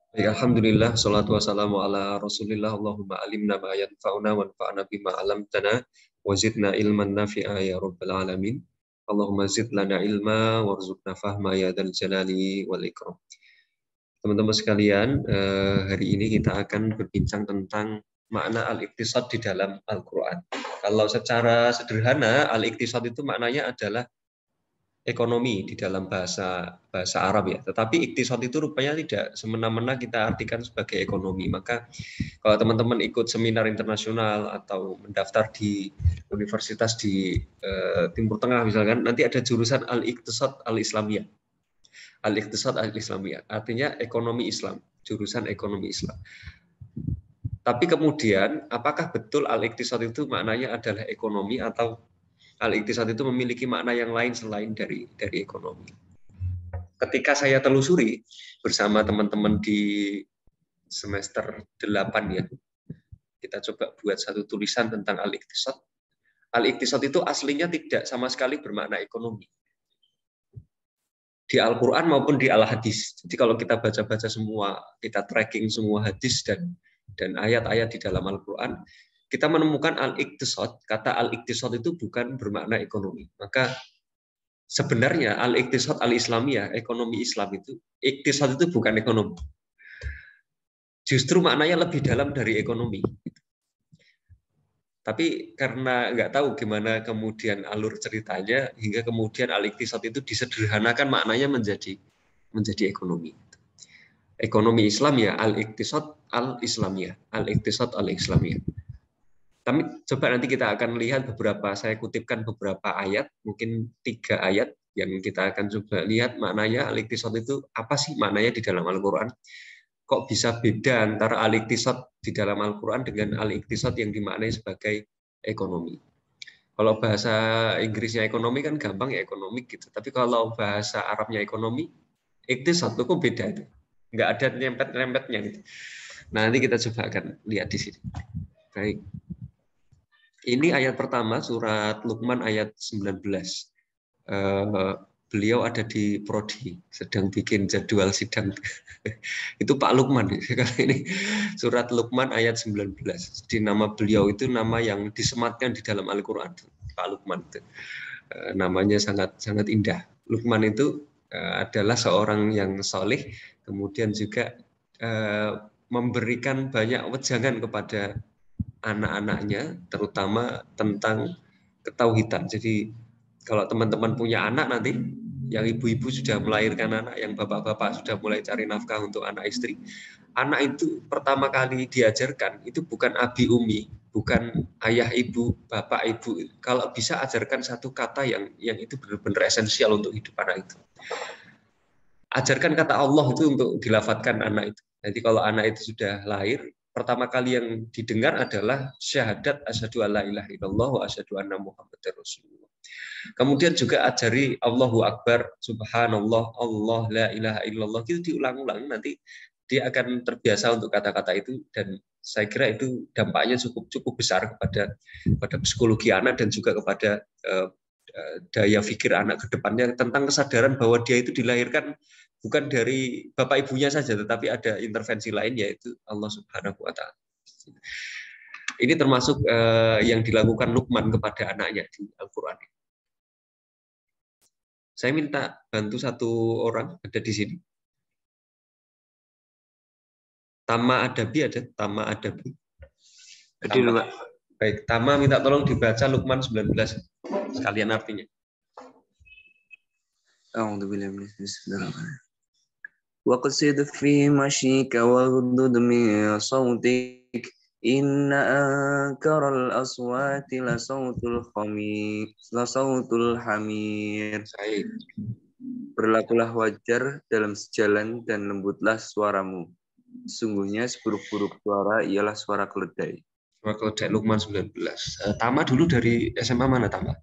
Baik, alhamdulillah, salatu wassalamu ala rasulillah, Allahumma alimna ma yanfa'una wanfa'na bima alamtana wa zidna ilman nafi'a ya rabbal alamin. Allahumma zid lana ilma warzuqna fahma ya dzal jalali wal ikram. Teman-teman sekalian, hari ini kita akan berbincang tentang makna al-iqtisad di dalam Al-Quran. Kalau secara sederhana, al-iqtisad itu maknanya adalah ekonomi di dalam bahasa Arab ya. Tetapi iktisad itu rupanya tidak semena-mena kita artikan sebagai ekonomi. Maka kalau teman-teman ikut seminar internasional atau mendaftar di universitas di Timur Tengah misalkan, nanti ada jurusan al-iqtisad al-islamiyah. Al-iqtisad al-islamiyah artinya ekonomi Islam, jurusan ekonomi Islam. Tapi kemudian apakah betul al-iqtisad itu maknanya adalah ekonomi atau al-iqtisad itu memiliki makna yang lain selain dari ekonomi? Ketika saya telusuri bersama teman-teman di semester 8 ya, kita coba buat satu tulisan tentang al-iqtisad. Al-iqtisad itu aslinya tidak sama sekali bermakna ekonomi. Di Al-Quran maupun di Al-Hadis. Jadi kalau kita baca-baca semua, kita tracking semua hadis dan ayat-ayat di dalam Al-Quran, kita menemukan al-iqtisad, kata al-iqtisad itu bukan bermakna ekonomi. Maka sebenarnya al-iqtisad al-islamiyah, ekonomi Islam itu, iqtisad itu bukan ekonomi. Justru maknanya lebih dalam dari ekonomi. Tapi karena nggak tahu gimana kemudian alur ceritanya, hingga kemudian al-iqtisad itu disederhanakan maknanya menjadi ekonomi. Ekonomi Islam ya al-iqtisad al-islamiyah, al-iqtisad al-islamiyah. Tapi coba nanti kita akan lihat beberapa, saya kutipkan beberapa ayat, mungkin 3 ayat yang kita akan coba lihat maknanya al-iqtisad itu apa sih maknanya di dalam Al-Quran. Kok bisa beda antara al-iqtisad di dalam Al-Quran dengan al-iqtisad yang dimaknai sebagai ekonomi. Kalau bahasa Inggrisnya ekonomi kan gampang ya ekonomik gitu. Tapi kalau bahasa Arabnya ekonomi, iqtisad itu kok beda itu. Nggak ada rempet-rempetnya gitu. Nah, nanti kita coba akan lihat di sini. Baik. Ini ayat pertama surat Luqman ayat 19. Beliau ada di prodi, sedang bikin jadwal sidang. Itu Pak Lukman. Kali ini surat Luqman ayat 19. Jadi nama beliau itu nama yang disematkan di dalam Al-Quran. Pak Lukman itu. Namanya sangat sangat indah. Lukman itu adalah seorang yang soleh, kemudian juga memberikan banyak wejangan kepada anak-anaknya, terutama tentang ketauhidan. Jadi kalau teman-teman punya anak nanti, yang ibu-ibu sudah melahirkan anak, yang bapak-bapak sudah mulai cari nafkah untuk anak istri, anak itu pertama kali diajarkan itu bukan abi umi, bukan ayah ibu, bapak ibu. Kalau bisa ajarkan satu kata yang itu benar-benar esensial untuk hidup anak itu. Ajarkan kata Allah itu untuk dilafadzkan anak itu. Jadi kalau anak itu sudah lahir, pertama kali yang didengar adalah syahadat asyhadu alla ilaha illallah wa asyhadu anna muhammadar rasulullah. Kemudian juga ajari Allahu Akbar, Subhanallah, Allah, la ilaha illallah. Itu diulang-ulang, nanti dia akan terbiasa untuk kata-kata itu, dan saya kira itu dampaknya cukup besar kepada psikologi anak dan juga kepada daya pikir anak ke depannya tentang kesadaran bahwa dia itu dilahirkan bukan dari bapak ibunya saja, tetapi ada intervensi lain yaitu Allah Subhanahu wa Ta'ala. Ini termasuk yang dilakukan Luqman kepada anaknya di Al-Quran. Saya minta bantu satu orang ada di sini. Tama Adabi ada, Tama Adabi. Tama. Baik, Tama minta tolong dibaca Luqman 19 sekalian artinya. A'udzubillahi minasyaitonir waqsid fi masyika waghdud min sautik inna ankaral aswati la sautul hamir. Berlakulah wajar dalam sejalan dan lembutlah suaramu. Sungguhnya seburuk-buruk suara ialah suara keledai. Suara keledai Luqman 19. Tama dulu dari SMA mana Tama?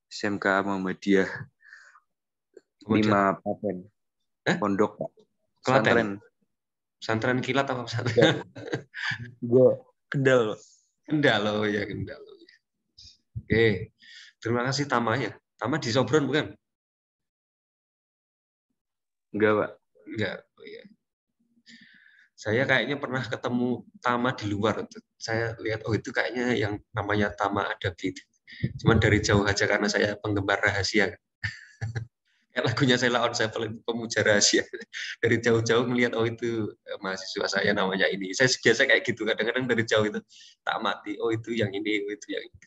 SMK Muhammadiyah 5 Paten. Pondok Pak. Klaten. Pesantren kilat apa pesantren? Gue Kendal. Kendal, oh ya Kendal. Oke, terima kasih Tama ya. Tama di Sobron bukan? Enggak Pak. Enggak, oh ya. Saya kayaknya pernah ketemu tama di luar. Saya lihat, oh itu kayaknya yang namanya tama adabi. Cuman dari jauh aja karena saya penggemar rahasia. Kayak lagunya Sheila on Seven itu pemuja rahasia. Dari jauh-jauh ngelihat, oh itu mahasiswa saya namanya ini. Saya biasa kayak gitu. Kadang-kadang dari jauh itu tak mati. Oh itu yang ini, oh itu yang ini.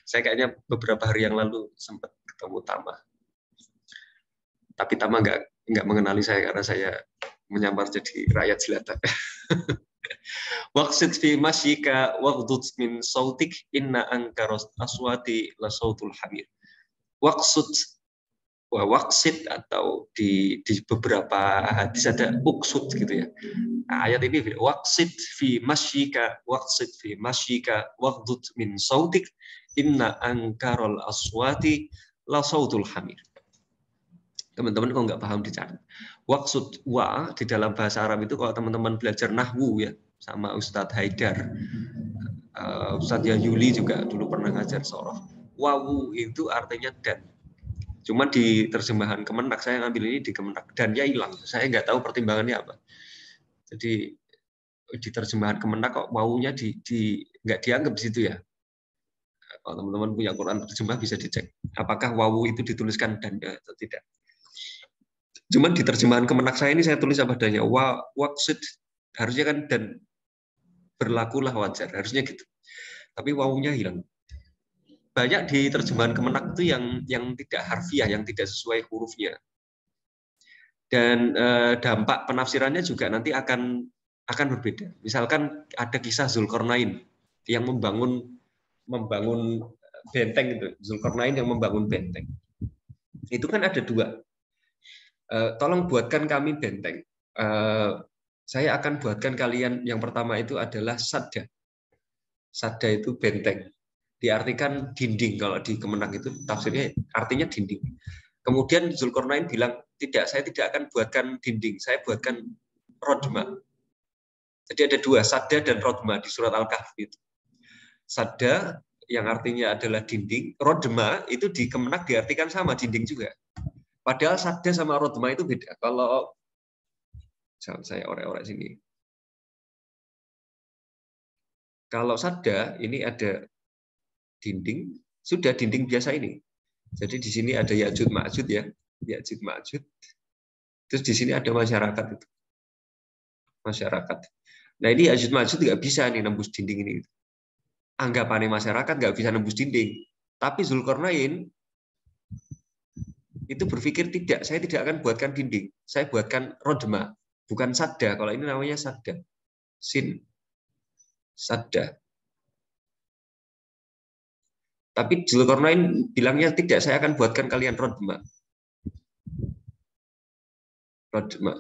Saya kayaknya beberapa hari yang lalu sempat ketemu Tama. Tapi Tama nggak mengenali saya karena saya menyamar jadi rakyat jelata. Waqsid fi masyika waghdud min sautik inna ankaras aswati la sautul hamir. Waqsud waqsid atau di beberapa hadis ada uksud gitu ya. Nah, ayat ini waqsid fi masyika waghdud min sautik inna ankaral aswati la sautul hamir. Teman-teman kok nggak paham dicatat. Waqsud wa di dalam bahasa Arab itu kalau teman-teman belajar nahwu ya sama Ustadz Haidar, Ustadz Yuli juga dulu pernah ngajar sorof. Wawu itu artinya dan. Cuma di terjemahan Kemenak, saya ngambil ini di Kemenak, dannya hilang. Saya nggak tahu pertimbangannya apa. Jadi di terjemahan Kemenak kok wawunya nggak dianggap di situ ya. Kalau teman-teman punya Quran terjemah bisa dicek. Apakah wawu itu dituliskan dan atau tidak. Cuman di terjemahan Kemenak saya ini saya tulis apa adanya. Waqsid harusnya kan dan berlakulah wajar. Harusnya gitu. Tapi wawunya hilang. Banyak di terjemahan Kemenak itu yang tidak harfiah, yang tidak sesuai hurufnya. Dan dampak penafsirannya juga nanti akan berbeda. Misalkan ada kisah Zulkarnain yang membangun benteng itu, Zulkarnain yang membangun benteng. Itu kan ada dua. Tolong buatkan kami benteng. Saya akan buatkan kalian yang pertama itu adalah sadda. Sadda itu benteng. Diartikan dinding kalau di Kemenak itu tafsirnya artinya dinding. Kemudian Zulkarnain bilang, tidak, saya tidak akan buatkan dinding, saya buatkan rodma. Jadi ada dua, sadda dan rodma di surat Al-Kahfi itu. Sadda yang artinya adalah dinding, rodma itu di Kemenak diartikan sama, dinding juga. Padahal sadda sama rodma itu beda. Kalau saya orek-orek sini. Kalau sadda ini ada dinding, sudah dinding biasa ini. Jadi di sini ada Ya'juj Ma'juj ya, Ya'juj Ma'juj. Terus di sini ada masyarakat itu. Masyarakat. Nah ini Ya'juj Ma'juj nggak bisa nih nembus dinding ini. Anggapannya masyarakat nggak bisa nembus dinding. Tapi Zulkarnain itu berpikir tidak, saya tidak akan buatkan dinding. Saya buatkan rodma, bukan sadda. Kalau ini namanya sadda. Sin. Sadda. Tapi Zulkarnain bilangnya tidak, saya akan buatkan kalian rodma. Rodma.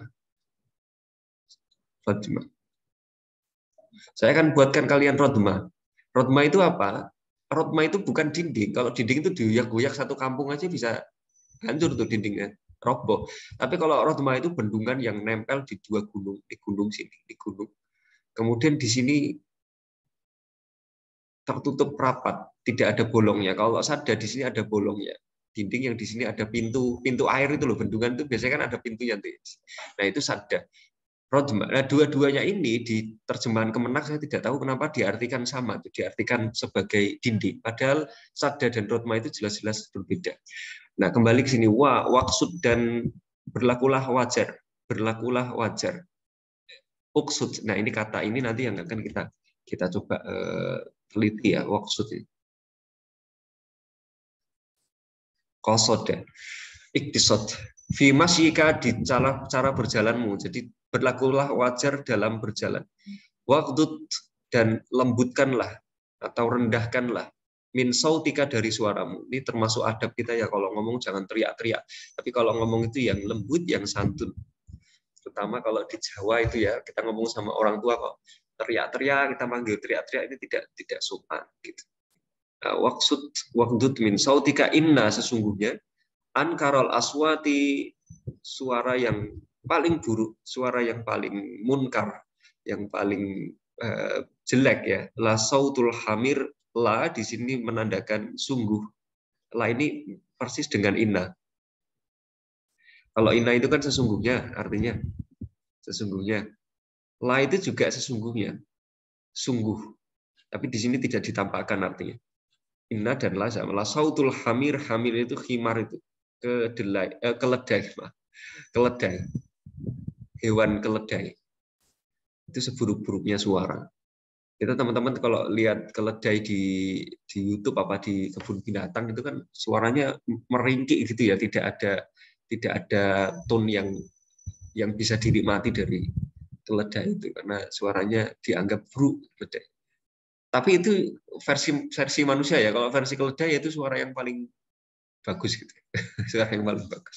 Rodma. Saya akan buatkan kalian rodma. Rodma itu apa? Rodma itu bukan dinding. Kalau dinding itu digoyak-goyak satu kampung aja bisa hancur tuh dindingnya, roboh. Tapi kalau rodma itu bendungan yang nempel di dua gunung, di gunung sini, di gunung. Kemudian di sini tertutup rapat, tidak ada bolongnya. Kalau sadda di sini ada bolongnya. Dinding yang di sini ada pintu air itu loh, bendungan itu biasanya kan ada pintunya. Nah itu sadda. Rodma. Nah dua-duanya ini di terjemahan Kemenak saya tidak tahu kenapa diartikan sama, diartikan sebagai dinding. Padahal sadda dan rodma itu jelas-jelas berbeda. Nah kembali ke sini, waqsud dan berlakulah wajar, berlakulah wajar. Uksud. Nah ini kata ini nanti yang akan kita coba teliti ya, waqsud ini. Qasada, iktisad. Fi masyika di cara berjalanmu. Jadi berlakulah wajar dalam berjalan. Waqdud dan lembutkanlah atau rendahkanlah min sautika dari suaramu. Ini termasuk adab kita ya, kalau ngomong jangan teriak-teriak. Tapi kalau ngomong itu yang lembut, yang santun. Terutama kalau di Jawa itu ya, kita ngomong sama orang tua kok teriak-teriak, kita manggil teriak-teriak ini tidak sopan gitu. Waqdud min sautika inna sesungguhnya ankarol aswati suara yang paling buruk, suara yang paling munkar, yang paling jelek ya. La sautul hamir, la di sini menandakan sungguh. La ini persis dengan inna. Kalau inna itu kan sesungguhnya, artinya sesungguhnya. La itu juga sesungguhnya, sungguh. Tapi di sini tidak ditampakkan artinya. Inna dan la sama. La sautul hamir, hamir itu khimar itu keledai, keledai, hewan keledai. Itu seburuk-buruknya suara. Itu teman-teman kalau lihat keledai di YouTube apa di kebun binatang itu kan suaranya meringkik gitu ya, tidak ada tone yang bisa dinikmati dari keledai itu karena suaranya dianggap buruk keledai. Tapi itu versi manusia ya. Kalau versi keledai itu suara yang paling bagus gitu. Suara yang paling bagus.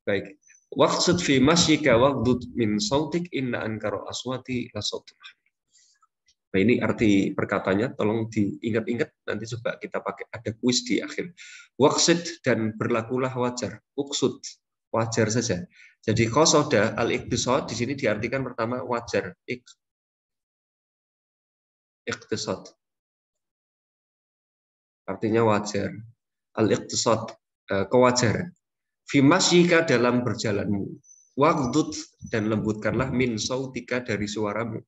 Baik. Waqsud fi masyika waqdud min sautik inna ankara aswati la sautul. Nah, ini arti perkataannya, tolong diingat-ingat, nanti coba kita pakai, ada kuis di akhir. Waqsid dan berlakulah wajar, uksud, wajar saja. Jadi qasoda al-iqtisad di sini diartikan pertama wajar, iqtisad. Artinya wajar. Al-iqtisad, kewajaran. Fimasyika dalam berjalanmu. Waqdud dan lembutkanlah min sautika dari suaramu.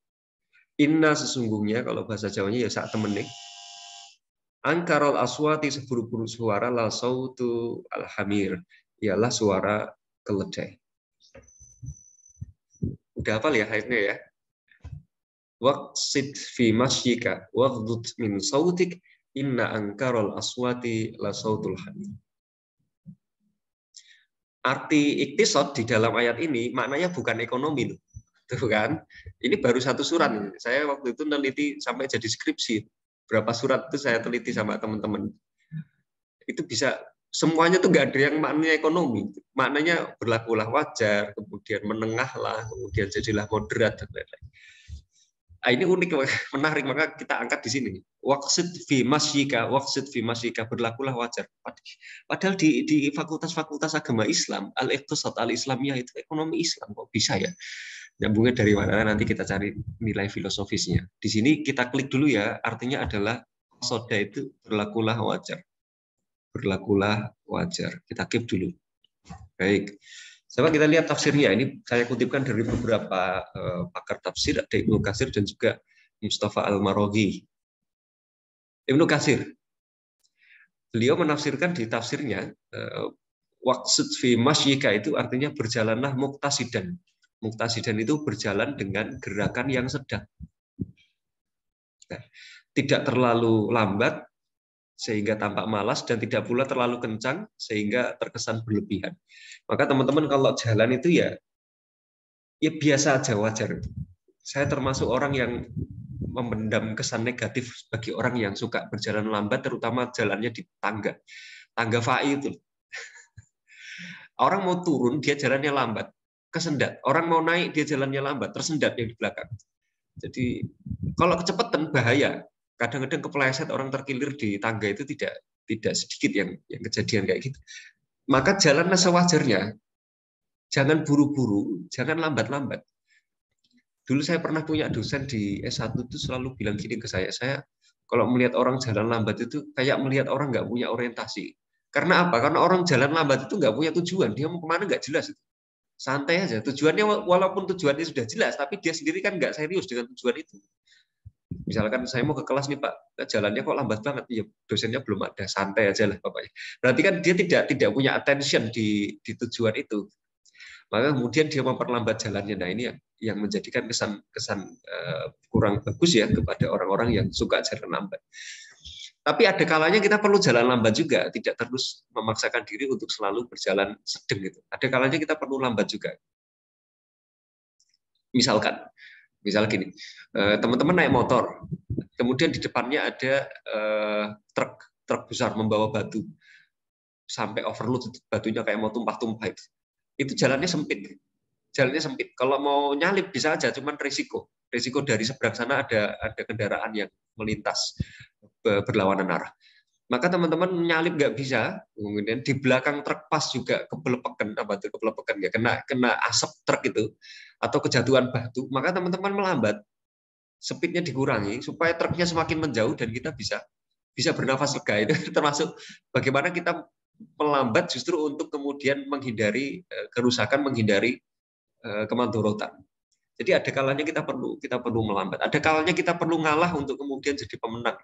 Inna sesungguhnya, kalau bahasa Jawanya ya saat temenik, angkarol aswati seburuk-buruk suara la sautu alhamir, ialah suara keledai. Udah hafal ya akhirnya ya. Waqsid fi masyika waghdud min sautik inna angkarol aswati la sautul hamir. Arti iktisad di dalam ayat ini maknanya bukan ekonomi loh. Tuh kan? Ini baru satu surat. Saya waktu itu neliti sampai jadi skripsi. Berapa surat itu saya teliti sama teman-teman. Itu bisa semuanya tuh nggak ada yang maknanya ekonomi. Maknanya berlakulah wajar, kemudian menengahlah, kemudian jadilah moderat dan lain-lain. Nah, ini unik, menarik, maka kita angkat di sini. Waqsid fi masyika, berlakulah wajar. Padahal di fakultas-fakultas agama Islam, al-iqtisad al-islamiyah itu ekonomi Islam, kok bisa ya? Nyambungnya dari mana? Nanti kita cari nilai filosofisnya. Di sini kita klik dulu ya, artinya adalah soda itu berlakulah wajar. Berlakulah wajar. Kita keep dulu. Baik. Coba kita lihat tafsirnya. Ini saya kutipkan dari beberapa pakar tafsir, ada Ibnu Katsir dan juga Mustafa Al-Maraghi. Ibnu Katsir, beliau menafsirkan di tafsirnya, waqsud fi masyika itu artinya berjalanlah muqtasidan. Muqtasidan itu berjalan dengan gerakan yang sedang. Nah, tidak terlalu lambat sehingga tampak malas dan tidak pula terlalu kencang sehingga terkesan berlebihan. Maka teman-teman kalau jalan itu ya biasa aja, wajar. Saya termasuk orang yang memendam kesan negatif bagi orang yang suka berjalan lambat, terutama jalannya di tangga FAI itu. Orang mau turun dia jalannya lambat, kesendat. Orang mau naik dia jalannya lambat, tersendat yang di belakang. Jadi kalau kecepatan bahaya. Kadang-kadang kepleset, orang terkilir di tangga itu tidak sedikit yang kejadian kayak gitu. Maka jalanlah sewajarnya. Jangan buru-buru, jangan lambat-lambat. Dulu saya pernah punya dosen di S1 itu selalu bilang gini ke saya kalau melihat orang jalan lambat itu kayak melihat orang nggak punya orientasi. Karena apa? Karena orang jalan lambat itu nggak punya tujuan, dia mau kemana nggak jelas. Santai aja. Tujuannya walaupun tujuannya sudah jelas, tapi dia sendiri kan nggak serius dengan tujuan itu. Misalkan saya mau ke kelas nih Pak, jalannya kok lambat banget, ya dosennya belum ada, santai aja lah Bapaknya. Berarti kan dia tidak punya attention di tujuan itu. Maka kemudian dia memperlambat jalannya. Nah ini yang menjadikan kesan kurang bagus ya kepada orang-orang yang suka jalan lambat. Tapi ada kalanya kita perlu jalan lambat juga, tidak terus memaksakan diri untuk selalu berjalan sedang gitu. Ada kalanya kita perlu lambat juga. Misal gini, teman-teman naik motor, kemudian di depannya ada truk besar membawa batu, sampai overload, batunya kayak mau tumpah-tumpah itu jalannya sempit. Kalau mau nyalip bisa aja, cuman risiko dari seberang sana ada kendaraan yang melintas berlawanan arah. Maka teman-teman nyalip nggak bisa, kemudian di belakang truk pas juga kepelepekan ya, kena asap truk itu atau kejatuhan batu, maka teman-teman melambat, speednya dikurangi supaya truknya semakin menjauh dan kita bisa bernafas lega. Itu termasuk bagaimana kita melambat justru untuk kemudian menghindari kerusakan, menghindari kemadharatan. Jadi ada kalanya kita perlu melambat. Ada kalanya kita perlu ngalah untuk kemudian jadi pemenang.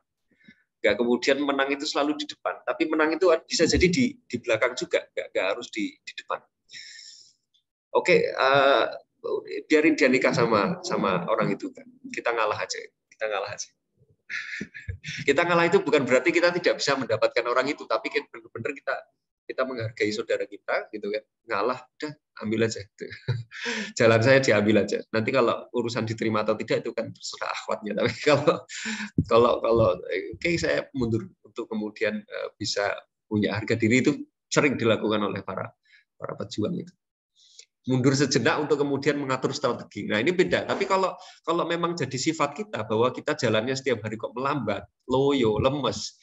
Nggak kemudian menang itu selalu di depan. Tapi menang itu bisa jadi di belakang juga. Nggak harus di depan. Oke, biarin dia nikah sama orang itu kan. Kita ngalah aja. Kita ngalah itu bukan berarti kita tidak bisa mendapatkan orang itu, tapi benar-benar kita menghargai saudara kita, gitu kan. Ngalah, udah ambil aja. Gitu. Jalan saya diambil aja. Nanti kalau urusan diterima atau tidak itu kan terserah akhwatnya. Tapi kalau oke, saya mundur untuk kemudian bisa punya harga diri, itu sering dilakukan oleh para pejuang itu. Mundur sejenak untuk kemudian mengatur strategi. Nah, ini beda. Tapi kalau memang jadi sifat kita bahwa kita jalannya setiap hari kok melambat, loyo, lemes,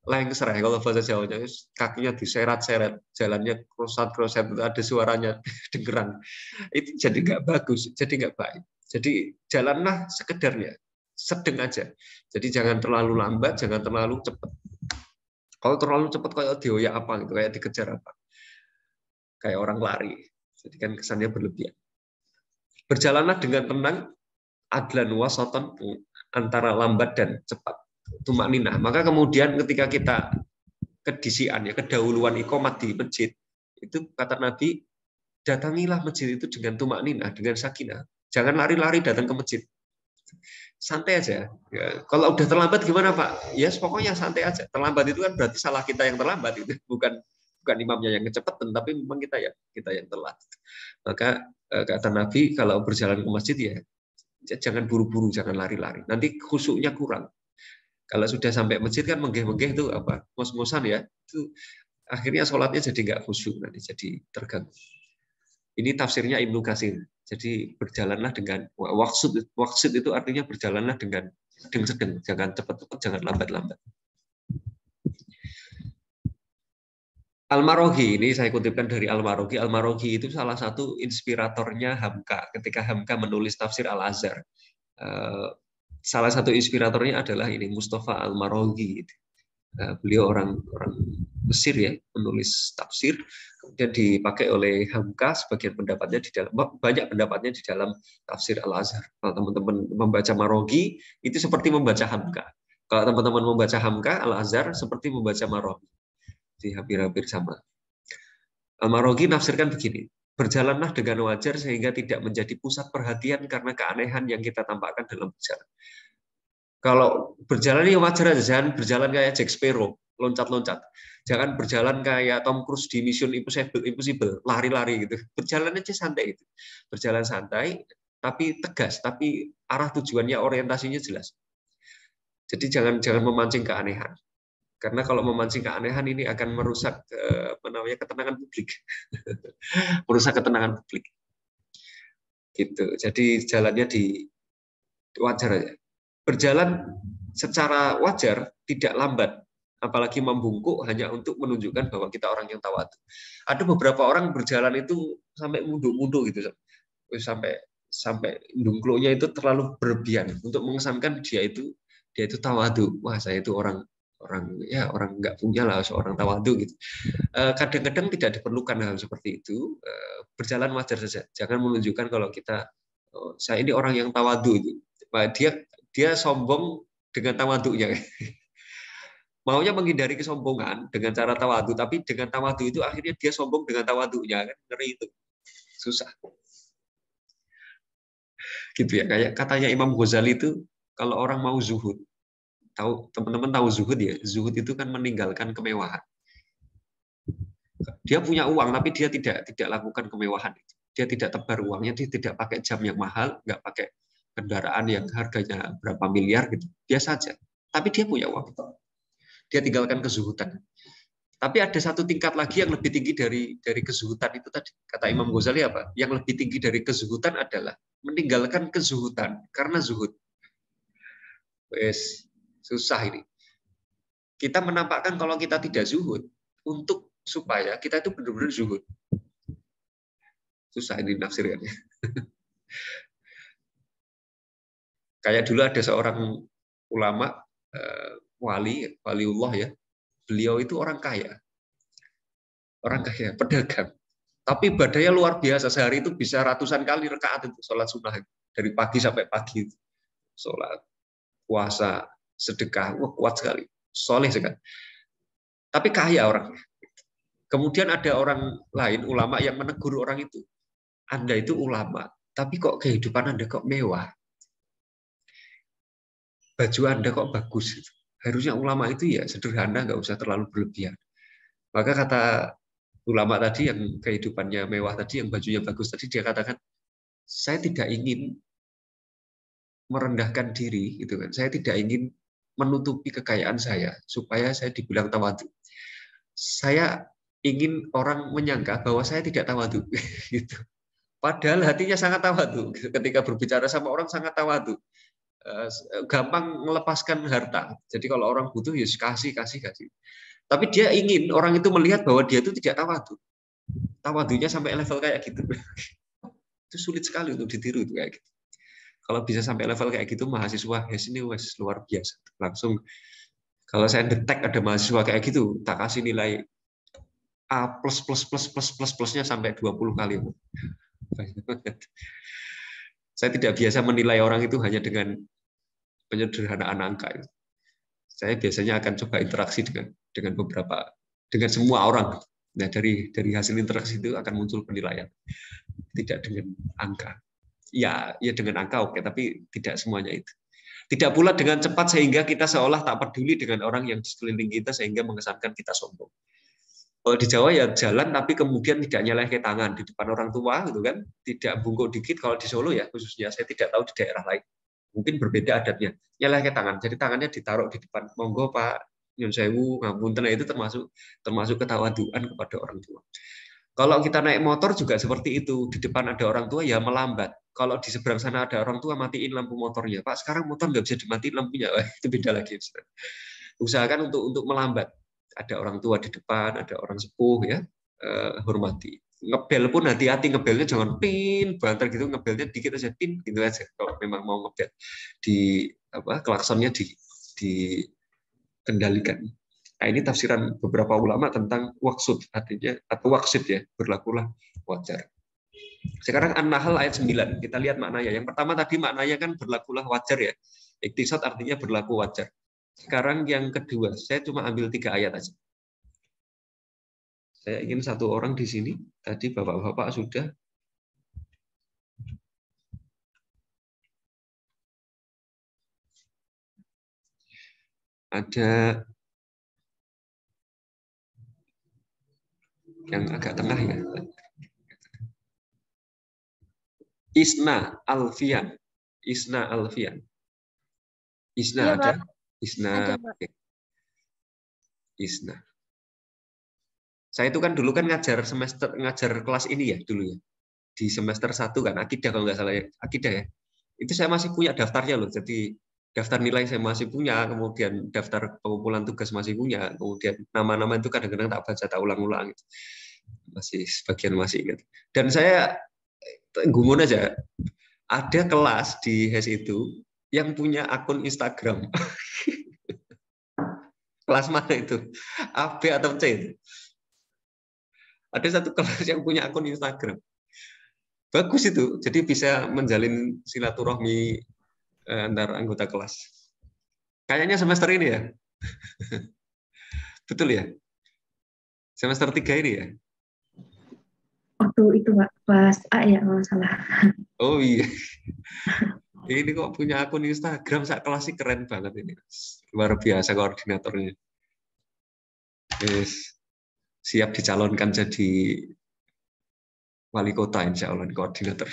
lengser, kalau bahasa Jawanya, kakinya diseret-seret, jalannya kroset-kroset, ada suaranya dengeran. Itu jadi nggak bagus, jadi nggak baik. Jadi jalanlah sekedarnya, sedang aja. Jadi jangan terlalu lambat, jangan terlalu cepat. Kalau terlalu cepat kayak dioyak apa gitu, kayak dikejar apa, kayak orang lari. Jadi kan kesannya berlebihan. Berjalanlah dengan tenang, adlan wasatan, antara lambat dan cepat. Tumakninah. Maka kemudian ketika kita kedisian, ya, kedahuluan iqomat di masjid, itu kata Nabi, datangilah masjid itu dengan tumakninah, dengan sakinah. Jangan lari-lari datang ke masjid. Santai aja. Ya, kalau udah terlambat gimana Pak? Ya pokoknya santai aja. Terlambat itu kan berarti salah kita yang terlambat, itu bukan imamnya yang kecepatan, tapi memang kita yang telat. Maka kata Nabi, kalau berjalan ke masjid ya jangan buru-buru, jangan lari-lari. Nanti khusyuknya kurang. Kalau sudah sampai masjid kan menggeh-menggeh itu apa? Mos-mosan ya. Itu akhirnya sholatnya jadi nggak khusyuk, nanti jadi terganggu. Ini tafsirnya Ibnu Katsir. Jadi berjalanlah dengan waqsid itu artinya berjalanlah dengan sedang, jangan cepat-cepat, jangan lambat-lambat. Al-Maraghi, ini saya kutipkan dari Al-Maraghi. Al-Maraghi itu salah satu inspiratornya Hamka ketika Hamka menulis tafsir Al-Azhar. Salah satu inspiratornya adalah ini Mustafa Al-Maraghi. Beliau orang Mesir ya, menulis tafsir, kemudian dipakai oleh Hamka sebagian pendapatnya di dalam, banyak pendapatnya di dalam tafsir Al-Azhar. Kalau teman-teman membaca Maraghi itu seperti membaca Hamka. Kalau teman-teman membaca Hamka Al-Azhar seperti membaca Maraghi. Hampir-hampir sama. Al-Maraghi nafsirkan begini, berjalanlah dengan wajar sehingga tidak menjadi pusat perhatian karena keanehan yang kita tampakkan dalam berjalan. Kalau berjalan ya wajar aja, jangan berjalan kayak Jack Sparrow, loncat-loncat. Jangan berjalan kayak Tom Cruise di Mission Impossible, lari-lari gitu. Berjalan aja santai itu. Berjalan santai, tapi tegas, tapi arah tujuannya, orientasinya jelas. Jadi jangan memancing keanehan. Karena kalau memancing keanehan ini akan merusak ketenangan publik. Merusak ketenangan publik. Gitu. Jadi jalannya di wajar aja. Berjalan secara wajar, tidak lambat, apalagi membungkuk hanya untuk menunjukkan bahwa kita orang yang tawadhu. Ada beberapa orang berjalan itu sampai munduk-munduk gitu. Sampai dungkloknya itu terlalu berlebihan untuk mengesankan dia itu tawadhu. Wah, saya itu orang nggak punya lah seorang tawadhu gitu. Kadang-kadang tidak diperlukan hal seperti itu. Berjalan wajar saja. Jangan menunjukkan kalau saya ini orang yang tawadhu. Dia sombong dengan tawadhunya. Maunya menghindari kesombongan dengan cara tawadhu, tapi dengan tawadhu itu akhirnya dia sombong dengan tawadhunya, kan ngeri itu. Susah. Gitu ya. Kayak katanya Imam Ghazali itu, kalau orang mau zuhud, teman-teman tahu zuhud ya? Zuhud itu kan meninggalkan kemewahan. Dia punya uang, tapi dia tidak lakukan kemewahan. Dia tidak tebar uangnya, dia tidak pakai jam yang mahal, nggak pakai kendaraan yang harganya berapa miliar gitu. Biasa aja. Tapi dia punya uang. Dia tinggalkan kezuhudan. Tapi ada satu tingkat lagi yang lebih tinggi dari kezuhudan itu tadi. Kata Imam Ghazali apa? Yang lebih tinggi dari kezuhudan adalah meninggalkan kezuhudan karena zuhud. Wes, susah ini. Kita menampakkan kalau kita tidak zuhud untuk supaya kita itu benar-benar zuhud. Susah ini nafsirkannya. Kayak dulu ada seorang ulama, waliullah ya. Beliau itu orang kaya, pedagang. Tapi ibadahnya luar biasa, sehari itu bisa ratusan kali rakaat itu sholat sunnah. dari pagi sampai pagi, sholat, puasa, sedekah, wah kuat sekali, soleh sekali. Tapi kaya orang. Kemudian ada orang lain, ulama yang menegur orang itu. Anda itu ulama, tapi kok kehidupan Anda kok mewah? Baju Anda kok bagus? Harusnya ulama itu ya sederhana, nggak usah terlalu berlebihan. Maka kata ulama tadi yang kehidupannya mewah tadi, yang bajunya bagus tadi, dia katakan, saya tidak ingin merendahkan diri, gitu kan. Saya tidak ingin menutupi kekayaan saya supaya saya dibilang tawadhu. Saya ingin orang menyangka bahwa saya tidak tawadhu, gitu. Padahal hatinya sangat tawadhu. Ketika berbicara sama orang sangat tawadhu. Gampang melepaskan harta. Jadi kalau orang butuh ya kasih. Tapi dia ingin orang itu melihat bahwa dia itu tidak tawadhu. Tawadhunya sampai level kayak gitu. Itu sulit sekali untuk ditiru itu kayak gitu. Kalau bisa sampai level kayak gitu, mahasiswa HES ini wes luar biasa. Langsung kalau saya detek ada mahasiswa kayak gitu, tak kasih nilai A plusnya sampai 20 kali. Saya tidak biasa menilai orang itu hanya dengan penyederhanaan angka. Saya biasanya akan coba interaksi dengan semua orang. Nah, dari hasil interaksi itu akan muncul penilaian. Tidak dengan angka. Ya dengan angka oke, tapi tidak semuanya itu. Tidak pula dengan cepat sehingga kita seolah tak peduli dengan orang yang di sekeliling kita sehingga mengesankan kita sombong. Kalau di Jawa ya jalan tapi kemudian tidak nyeleh ke tangan di depan orang tua gitu kan, tidak bungkuk dikit. Kalau di Solo ya khususnya, saya tidak tahu di daerah lain. Mungkin berbeda adatnya. Nyeleh ke tangan, jadi tangannya ditaruh di depan. Monggo Pak, nyun sewu, ngapunten, itu termasuk ketawaduan kepada orang tua. Kalau kita naik motor juga seperti itu, di depan ada orang tua ya melambat. Kalau di seberang sana ada orang tua, matiin lampu motornya. Pak, sekarang motor nggak bisa dimatiin lampunya. Itu beda lagi. Usahakan untuk melambat. Ada orang tua di depan, ada orang sepuh, ya, hormati. Ngebel pun hati-hati, ngebelnya jangan pin, banter gitu, ngebelnya dikit aja, pin, gitu aja. Kalau memang mau ngebel, klaksonnya dikendalikan. Nah, ini tafsiran beberapa ulama tentang waksud, artinya atau waksid ya, berlakulah wajar. Sekarang An-Nahl ayat 9, kita lihat maknanya. Yang pertama tadi maknanya kan berlakulah wajar ya. Iktisad artinya berlaku wajar. Sekarang yang kedua, saya cuma ambil 3 ayat aja. Saya ingin satu orang di sini, tadi bapak-bapak sudah. Ada yang agak tengah ya. Isna Alfian. Isna Alfian. Isna Iya, ada? Pak. Isna. Ada, Pak. Isna. Saya itu kan dulu kan ngajar kelas ini ya dulu ya. Di semester 1 kan akidah kalau nggak salah ya. Akidah ya. Itu saya masih punya daftarnya loh. Jadi daftar nilai saya masih punya, kemudian daftar pengumpulan tugas masih punya, kemudian nama-nama itu kadang-kadang tak baca, tak ulang-ulang gitu. Masih sebagian masih ingat. Dan saya gumun aja, ada kelas di HES itu yang punya akun Instagram. Kelas mana itu? A, B, atau C itu? Ada satu kelas yang punya akun Instagram. Bagus itu, jadi bisa menjalin silaturahmi antar anggota kelas. Kayaknya semester ini ya. Betul ya? Semester 3 ini ya? Waktu itu, Pak, kelas A ya, kalau salah. Oh iya. Ini kok punya akun Instagram, sak kelas sih keren banget ini. Luar biasa koordinatornya. Yes. Siap dicalonkan jadi wali kota insya Allah koordinator.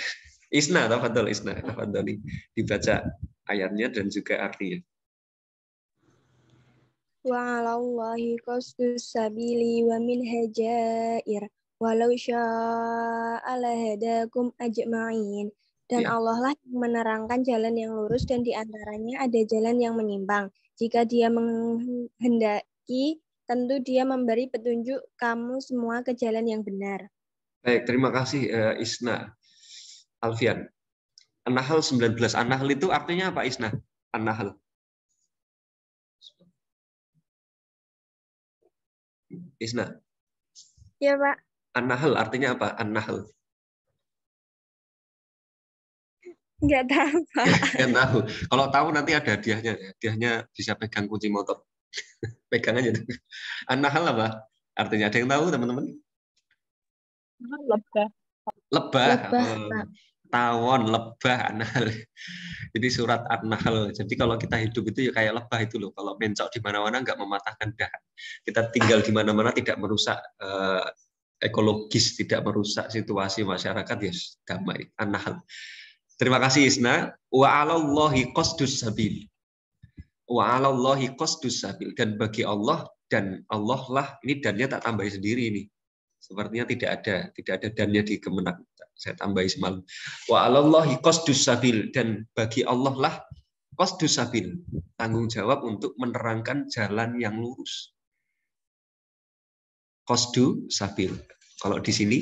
Isna, tafadhol Isna, tafadhol dibaca ayatnya dan juga artinya. Wa 'alallahi qasdus sabili wa min hajair walau syaa lahadakum ajma'in. Dan Ya. Allah lah yang menerangkan jalan yang lurus dan di antaranya ada jalan yang menyimpang. Jika Dia menghendaki, tentu Dia memberi petunjuk kamu semua ke jalan yang benar. Baik, terima kasih Isna Alfian. An-Nahl 19. An-Nahl itu artinya apa Isna? An-Nahl. Isna. Ya, Pak. An-Nahl artinya apa? An-Nahl. Nggak tahu, Pak. Kan tahu. Kalau tahu nanti ada hadiahnya. Hadiahnya bisa pegang kunci motor. Pegang aja. An-Nahl apa? Artinya ada yang tahu teman-teman? Lebah. Lebah. Lebah, Oh, Pak. tawon, lebah, An-Nahl. Jadi surat An-Nahl. Jadi kalau kita hidup itu ya kayak lebah itu loh. Kalau mencok di mana-mana nggak mematahkan dahan. Kita tinggal di mana-mana tidak merusak ekologis, tidak merusak situasi masyarakat, ya damai. An-Nahl. Terima kasih Isna. Wa 'alallahi qasdus sabil. Wa 'alallahi qasdus sabil, dan bagi Allah, dan Allah lah, ini dannya tak tambahi sendiri ini. Sepertinya tidak ada dannya di Kemenak. Saya tambahi semalam. Wa 'alallahi qasdus sabil, dan bagi Allah lah qasdus sabil, tanggung jawab untuk menerangkan jalan yang lurus. Qasdu sabil. Kalau di sini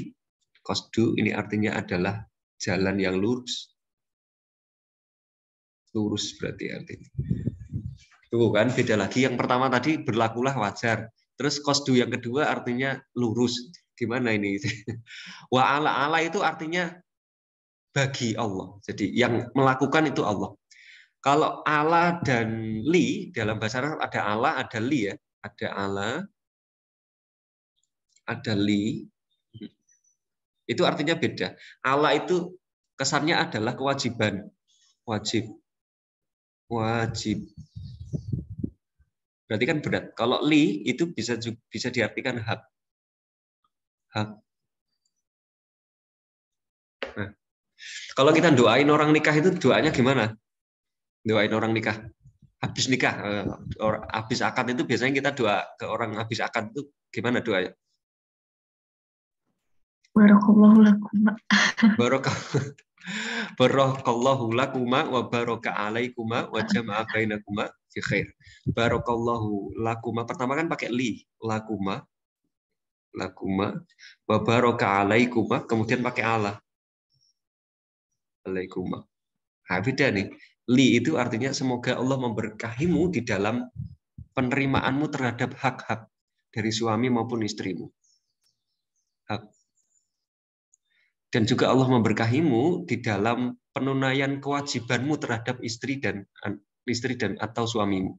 qasdu ini artinya adalah jalan yang lurus. Lurus berarti artinya. Tuh kan beda lagi. Yang pertama tadi berlakulah wajar. Terus qasdu yang kedua artinya lurus. Gimana ini? Wa ala itu artinya bagi Allah. Jadi yang melakukan itu Allah. Kalau ala dan li dalam bahasa Arab ada ala, ada li ya. Ada ala, ada li. Itu artinya beda. Ala itu kesannya adalah kewajiban. Wajib. Berarti kan berat. Kalau li itu bisa diartikan hak. Hak. Nah, kalau kita doain orang nikah itu doanya gimana? Doain orang nikah. Habis nikah, habis akad itu biasanya kita doa ke orang habis akad itu gimana doanya? Barakallahu lakum. Barakallahu lakuma wa baraka alaikuma wa jama'a bainakuma fi khair. Barakallahu lakuma, pertama kan pakai li, lakuma wa baraka alaikuma, kemudian pakai ala. Alaikuma. Nah, beda nih. Li itu artinya semoga Allah memberkahimu di dalam penerimaanmu terhadap hak-hak dari suami maupun istrimu. Hak. Dan juga Allah memberkahimu di dalam penunaian kewajibanmu terhadap istri dan atau suamimu.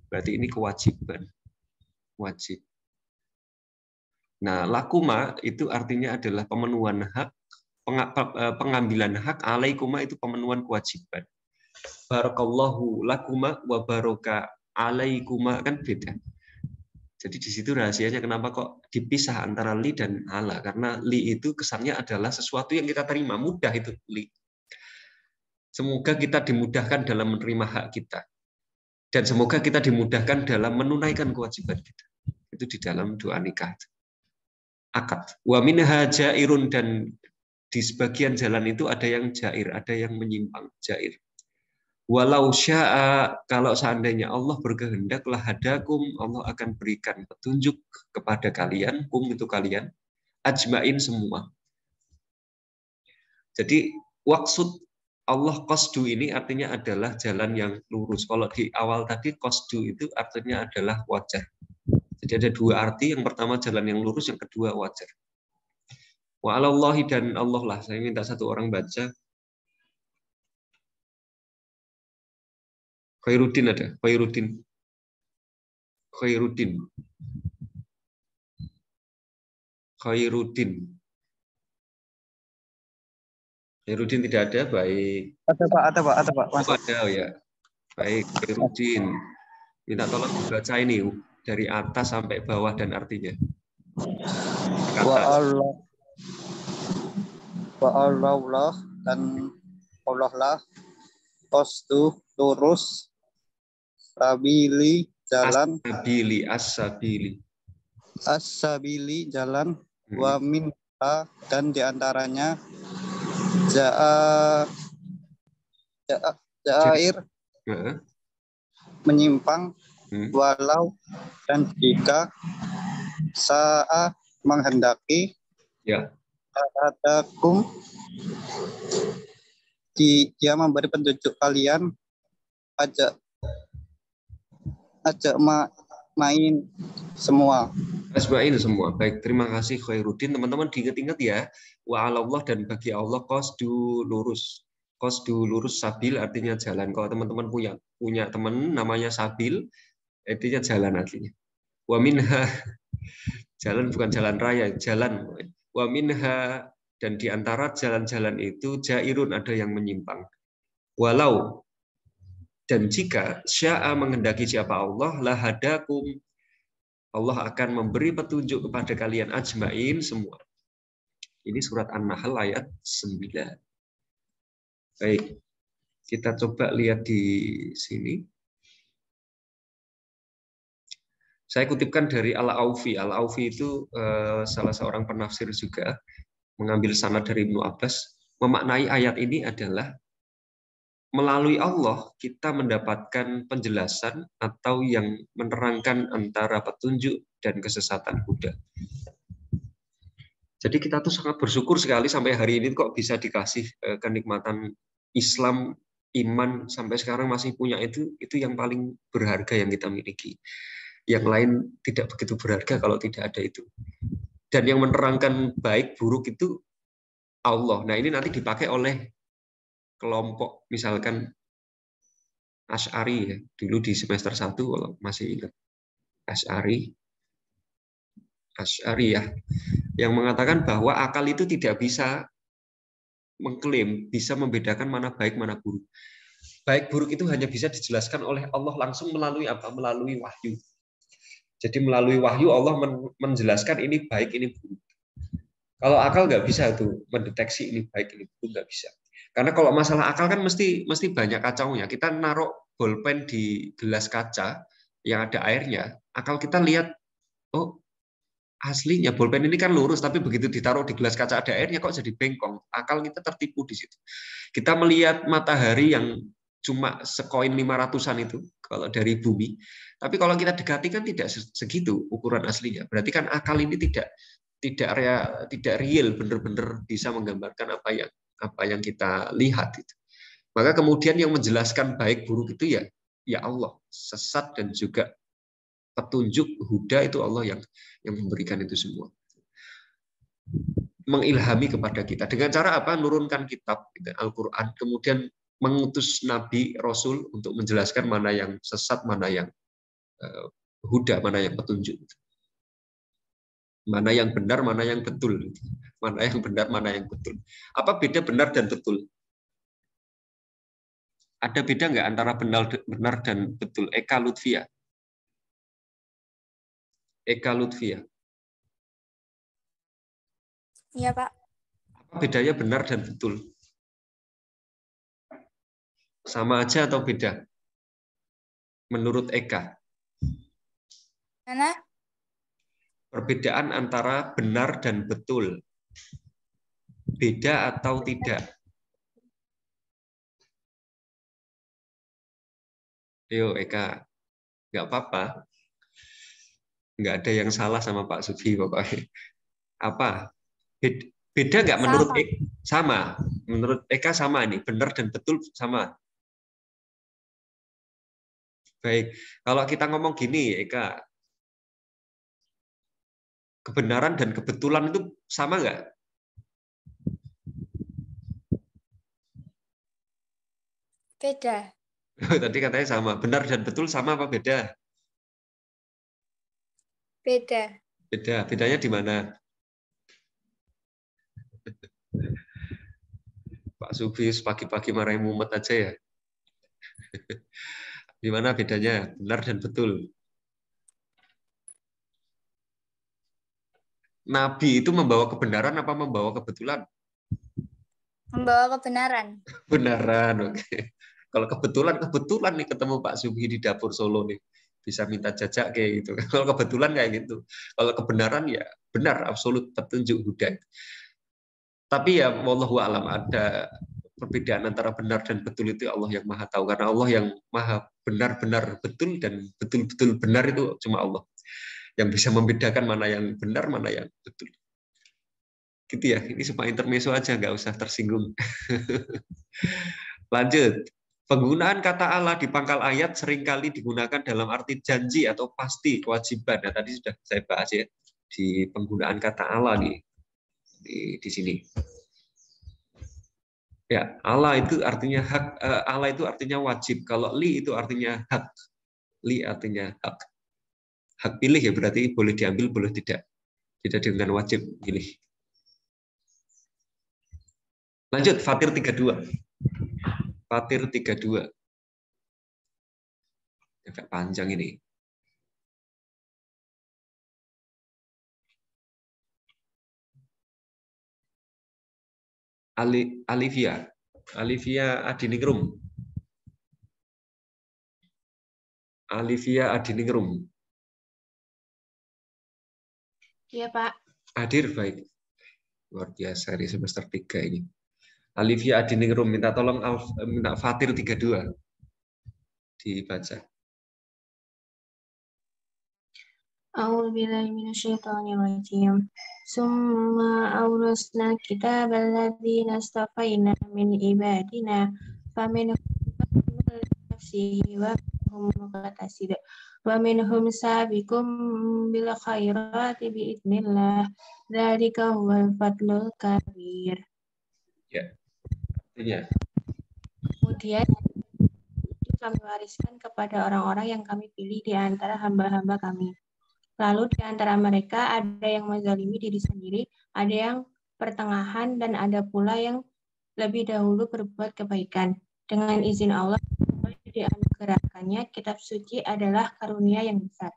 Berarti ini kewajiban. Wajib. Nah, lakuma itu artinya adalah pemenuhan hak, pengambilan hak, alaikuma itu pemenuhan kewajiban. Barakallahu lakuma wa baraka alaikuma, kan beda. Jadi di situ rahasianya kenapa kok dipisah antara li dan ala, karena li itu kesannya adalah sesuatu yang kita terima, mudah itu li. Semoga kita dimudahkan dalam menerima hak kita, dan semoga kita dimudahkan dalam menunaikan kewajiban kita. Itu di dalam doa nikah. Akad. Wa minha jairun, dan di sebagian jalan itu ada yang jair, ada yang menyimpang, jair. Walau sya'a, kalau seandainya Allah berkehendak, lahadakum, Allah akan berikan petunjuk kepada kalian, kum itu kalian, ajmain semua. Jadi maksud Allah qasdu ini artinya adalah jalan yang lurus. Kalau di awal tadi qasdu itu artinya adalah wajar. Jadi ada dua arti, yang pertama jalan yang lurus, yang kedua wajar. Wa 'alallahi, dan Allah lah, saya minta satu orang baca. Khairuddin ada, Khairuddin tidak ada, baik. Ada Pak. Oh, ada, oh ya. Baik, Khairuddin. Minta tolong dibaca ini dari atas sampai bawah dan artinya. Wa Allah dan Allah lah qasdu lurus, sabili jalan, as-sabili jalan, wa minha dan diantaranya jair menyimpang, walau dan jika sa'a menghendaki, ya, terhadapkum dia memberi petunjuk kalian, ajak main semua. Asma'in semua. Baik, terima kasih Khairuddin. Teman-teman diingat-ingat ya. Wa 'alallah, dan bagi Allah qasdu lurus. Qasdu lurus, sabil artinya jalan. Kalau teman-teman punya teman namanya Sabil, artinya jalan artinya. Wa minha, jalan bukan jalan raya, jalan. Wa minha, dan di antara jalan-jalan itu jairun, ada yang menyimpang. Walau, dan jika sya'a menghendaki siapa Allah, lahadakum, Allah akan memberi petunjuk kepada kalian ajmain semua. Ini surat An-Nahl ayat 9. Baik, kita coba lihat di sini. Saya kutipkan dari Al-Aufi. Al-Aufi itu salah seorang penafsir juga, mengambil sanad dari Ibnu Abbas. Memaknai ayat ini adalah melalui Allah kita mendapatkan penjelasan atau yang menerangkan antara petunjuk dan kesesatan Buddha. Jadi kita tuh sangat bersyukur sekali sampai hari ini kok bisa dikasih kenikmatan Islam, iman sampai sekarang masih punya itu yang paling berharga yang kita miliki. Yang lain tidak begitu berharga kalau tidak ada itu. Dan yang menerangkan baik buruk itu Allah. Nah, ini nanti dipakai oleh kelompok misalkan Asy'ari ya. Dulu di semester 1 kalau masih ingat. Asy'ari ya. Yang mengatakan bahwa akal itu tidak bisa mengklaim, bisa membedakan mana baik, mana buruk. Baik buruk itu hanya bisa dijelaskan oleh Allah langsung melalui apa? Melalui wahyu. Jadi melalui wahyu Allah menjelaskan ini baik, ini buruk. Kalau akal nggak bisa tuh mendeteksi ini baik, ini buruk, nggak bisa. Karena kalau masalah akal kan mesti banyak kacaunya. Kita naruh bolpen di gelas kaca yang ada airnya, akal kita lihat, oh aslinya bolpen ini kan lurus, tapi begitu ditaruh di gelas kaca ada airnya kok jadi bengkong. Akal kita tertipu di situ. Kita melihat matahari yang cuma sekoin 500-an itu kalau dari bumi. Tapi kalau kita dekati kan tidak segitu ukuran aslinya. Berarti kan akal ini tidak real, benar-benar bisa menggambarkan apa yang kita lihat itu. Maka kemudian yang menjelaskan baik buruk itu ya Allah, sesat dan juga petunjuk huda itu Allah yang memberikan itu semua. Mengilhami kepada kita dengan cara apa? Nurunkan kitab Al-Qur'an, kemudian mengutus nabi rasul untuk menjelaskan mana yang sesat, mana yang huda, mana yang petunjuk. Mana yang benar, mana yang betul. Mana yang benar, mana yang betul. Apa beda benar dan betul? Ada beda nggak antara benar dan betul? Eka Lutfia. Iya, Pak. Apa bedanya benar dan betul? Sama aja atau beda? Menurut Eka. Mana? Perbedaan antara benar dan betul. Beda atau tidak? Ayo Eka. Nggak apa-apa. Nggak ada yang salah sama Pak Sufi pokoknya. Apa? Beda nggak menurut Eka? Sama. Menurut Eka sama nih. Benar dan betul sama. Baik, kalau kita ngomong gini, Eka, kebenaran dan kebetulan itu sama nggak? Beda. Tadi katanya sama. Benar dan betul sama apa beda? Beda. Beda. Bedanya di mana? Pak Sufi pagi-pagi marahin mumet aja ya. Di mana bedanya benar dan betul? Nabi itu membawa kebenaran apa membawa kebetulan? Membawa kebenaran. Benaran, oke. Kalau kebetulan nih ketemu Pak Sufi di dapur Solo nih, bisa minta jajak kayak gitu. Kalau kebetulan kayak gitu. Kalau kebenaran ya benar, absolut petunjuk huda. Tapi ya wallahu alam, ada perbedaan antara benar dan betul itu Allah yang maha tahu. Karena Allah yang maha benar-benar betul dan betul-betul benar itu cuma Allah. Yang bisa membedakan mana yang benar, mana yang betul. Gitu ya, ini supaya intermezzo aja, nggak usah tersinggung. Lanjut. Penggunaan kata Allah di pangkal ayat seringkali digunakan dalam arti janji atau pasti, kewajiban. Nah, tadi sudah saya bahas ya, di penggunaan kata Allah nih, di sini. Ya, Allah itu artinya hak, Allah itu artinya wajib. Kalau li itu artinya hak. Li artinya hak. Hak pilih ya berarti boleh diambil, boleh tidak. Tidak dengan wajib pilih. Lanjut, Fatir 32. Fatir 32. Agak panjang ini. Alivia Adiningrum. Alivia Adiningrum. Iya, Pak. Hadir, baik. Luar biasa di semester 3 ini. Alivia Adiningrum minta tolong minta Fatir 32 dibaca. A'udzubillahi minasyaitonirrajim. Summa awrasna kitabal ladzina astafaina min ibadina faminhum nafsihi wa minhum muqtasid wa minhum sabiqum bil khairati bi idznillah. Dzalika huwal fadlul kabir. Ya. Artinya Kemudian kami wariskan kepada orang-orang yang kami pilih di antara hamba-hamba kami. Lalu di antara mereka ada yang menzalimi diri sendiri, ada yang pertengahan, dan ada pula yang lebih dahulu berbuat kebaikan. Dengan izin Allah, dianugerahkannya kitab suci adalah karunia yang besar.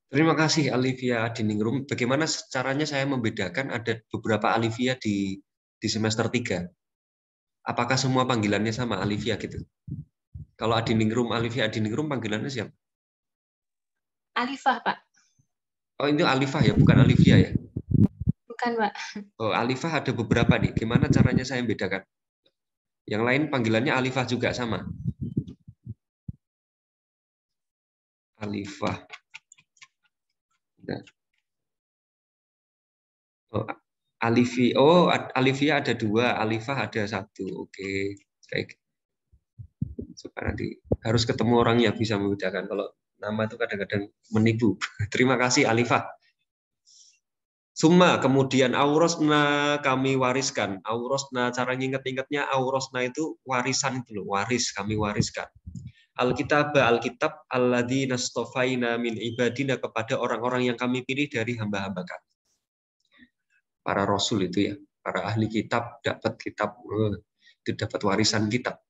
terima kasih Alivia Adiningrum. Bagaimana caranya saya membedakan ada beberapa Alivia di semester 3? Apakah semua panggilannya sama Alivia gitu? Kalau Adiningrum, Alivia Adiningrum panggilannya siapa? Alifah, Pak. Oh, itu Alifah ya, bukan Alivia ya? Bukan, Pak. Oh, Alifah ada beberapa nih. Gimana caranya saya membedakan? Yang lain panggilannya Alifah juga sama. Alifah. Nah. Oh, Alivia ada 2, Alifah ada 1. Oke, baik. Supaya nanti harus ketemu orang yang bisa membedakan. Kalau nama itu kadang-kadang menipu. Terima kasih Alifah. Summa, kemudian aurosna kami wariskan. Aurosna, cara nginget-ingetnya aurosna itu warisan itu loh, waris, kami wariskan. Alkitab alladzina astafaina min ibadina, kepada orang-orang yang kami pilih dari hamba-hamba kami. Para rasul itu ya, para ahli kitab dapat kitab, itu dapat warisan kitab.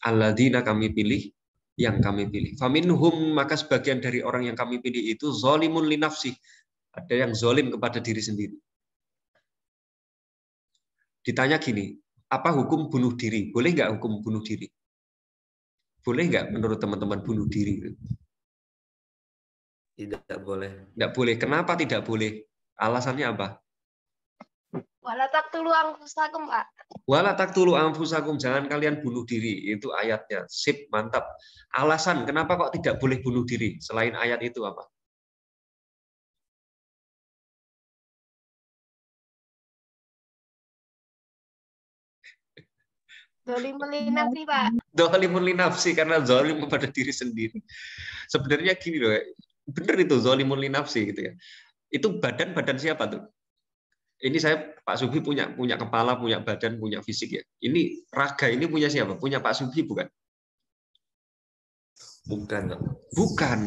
Alladzina kami pilih, yang kami pilih. Faminhum, maka sebagian dari orang yang kami pilih itu zalimun li nafsih. Ada yang zalim kepada diri sendiri. Ditanya gini, apa hukum bunuh diri? Boleh nggak hukum bunuh diri? Boleh nggak menurut teman-teman bunuh diri? Tidak boleh. Nggak boleh. Kenapa tidak boleh? Alasannya apa? Wala taqtulu anfusakum, Pak. Wala taqtulu anfusakum, jangan kalian bunuh diri. Itu ayatnya. Sip, mantap. Alasan kenapa kok tidak boleh bunuh diri? Selain ayat itu apa? Zalimul linafsi, Pak. Zalimun li nafsi, karena zalim kepada diri sendiri. Sebenarnya gini loh, bener itu zalimun li nafsi gitu ya. Itu badan siapa tuh? Ini saya Pak Subhi punya kepala, punya badan, punya fisik ya. Ini raga ini punya siapa? Punya Pak Subhi bukan? Bukan. Bukan.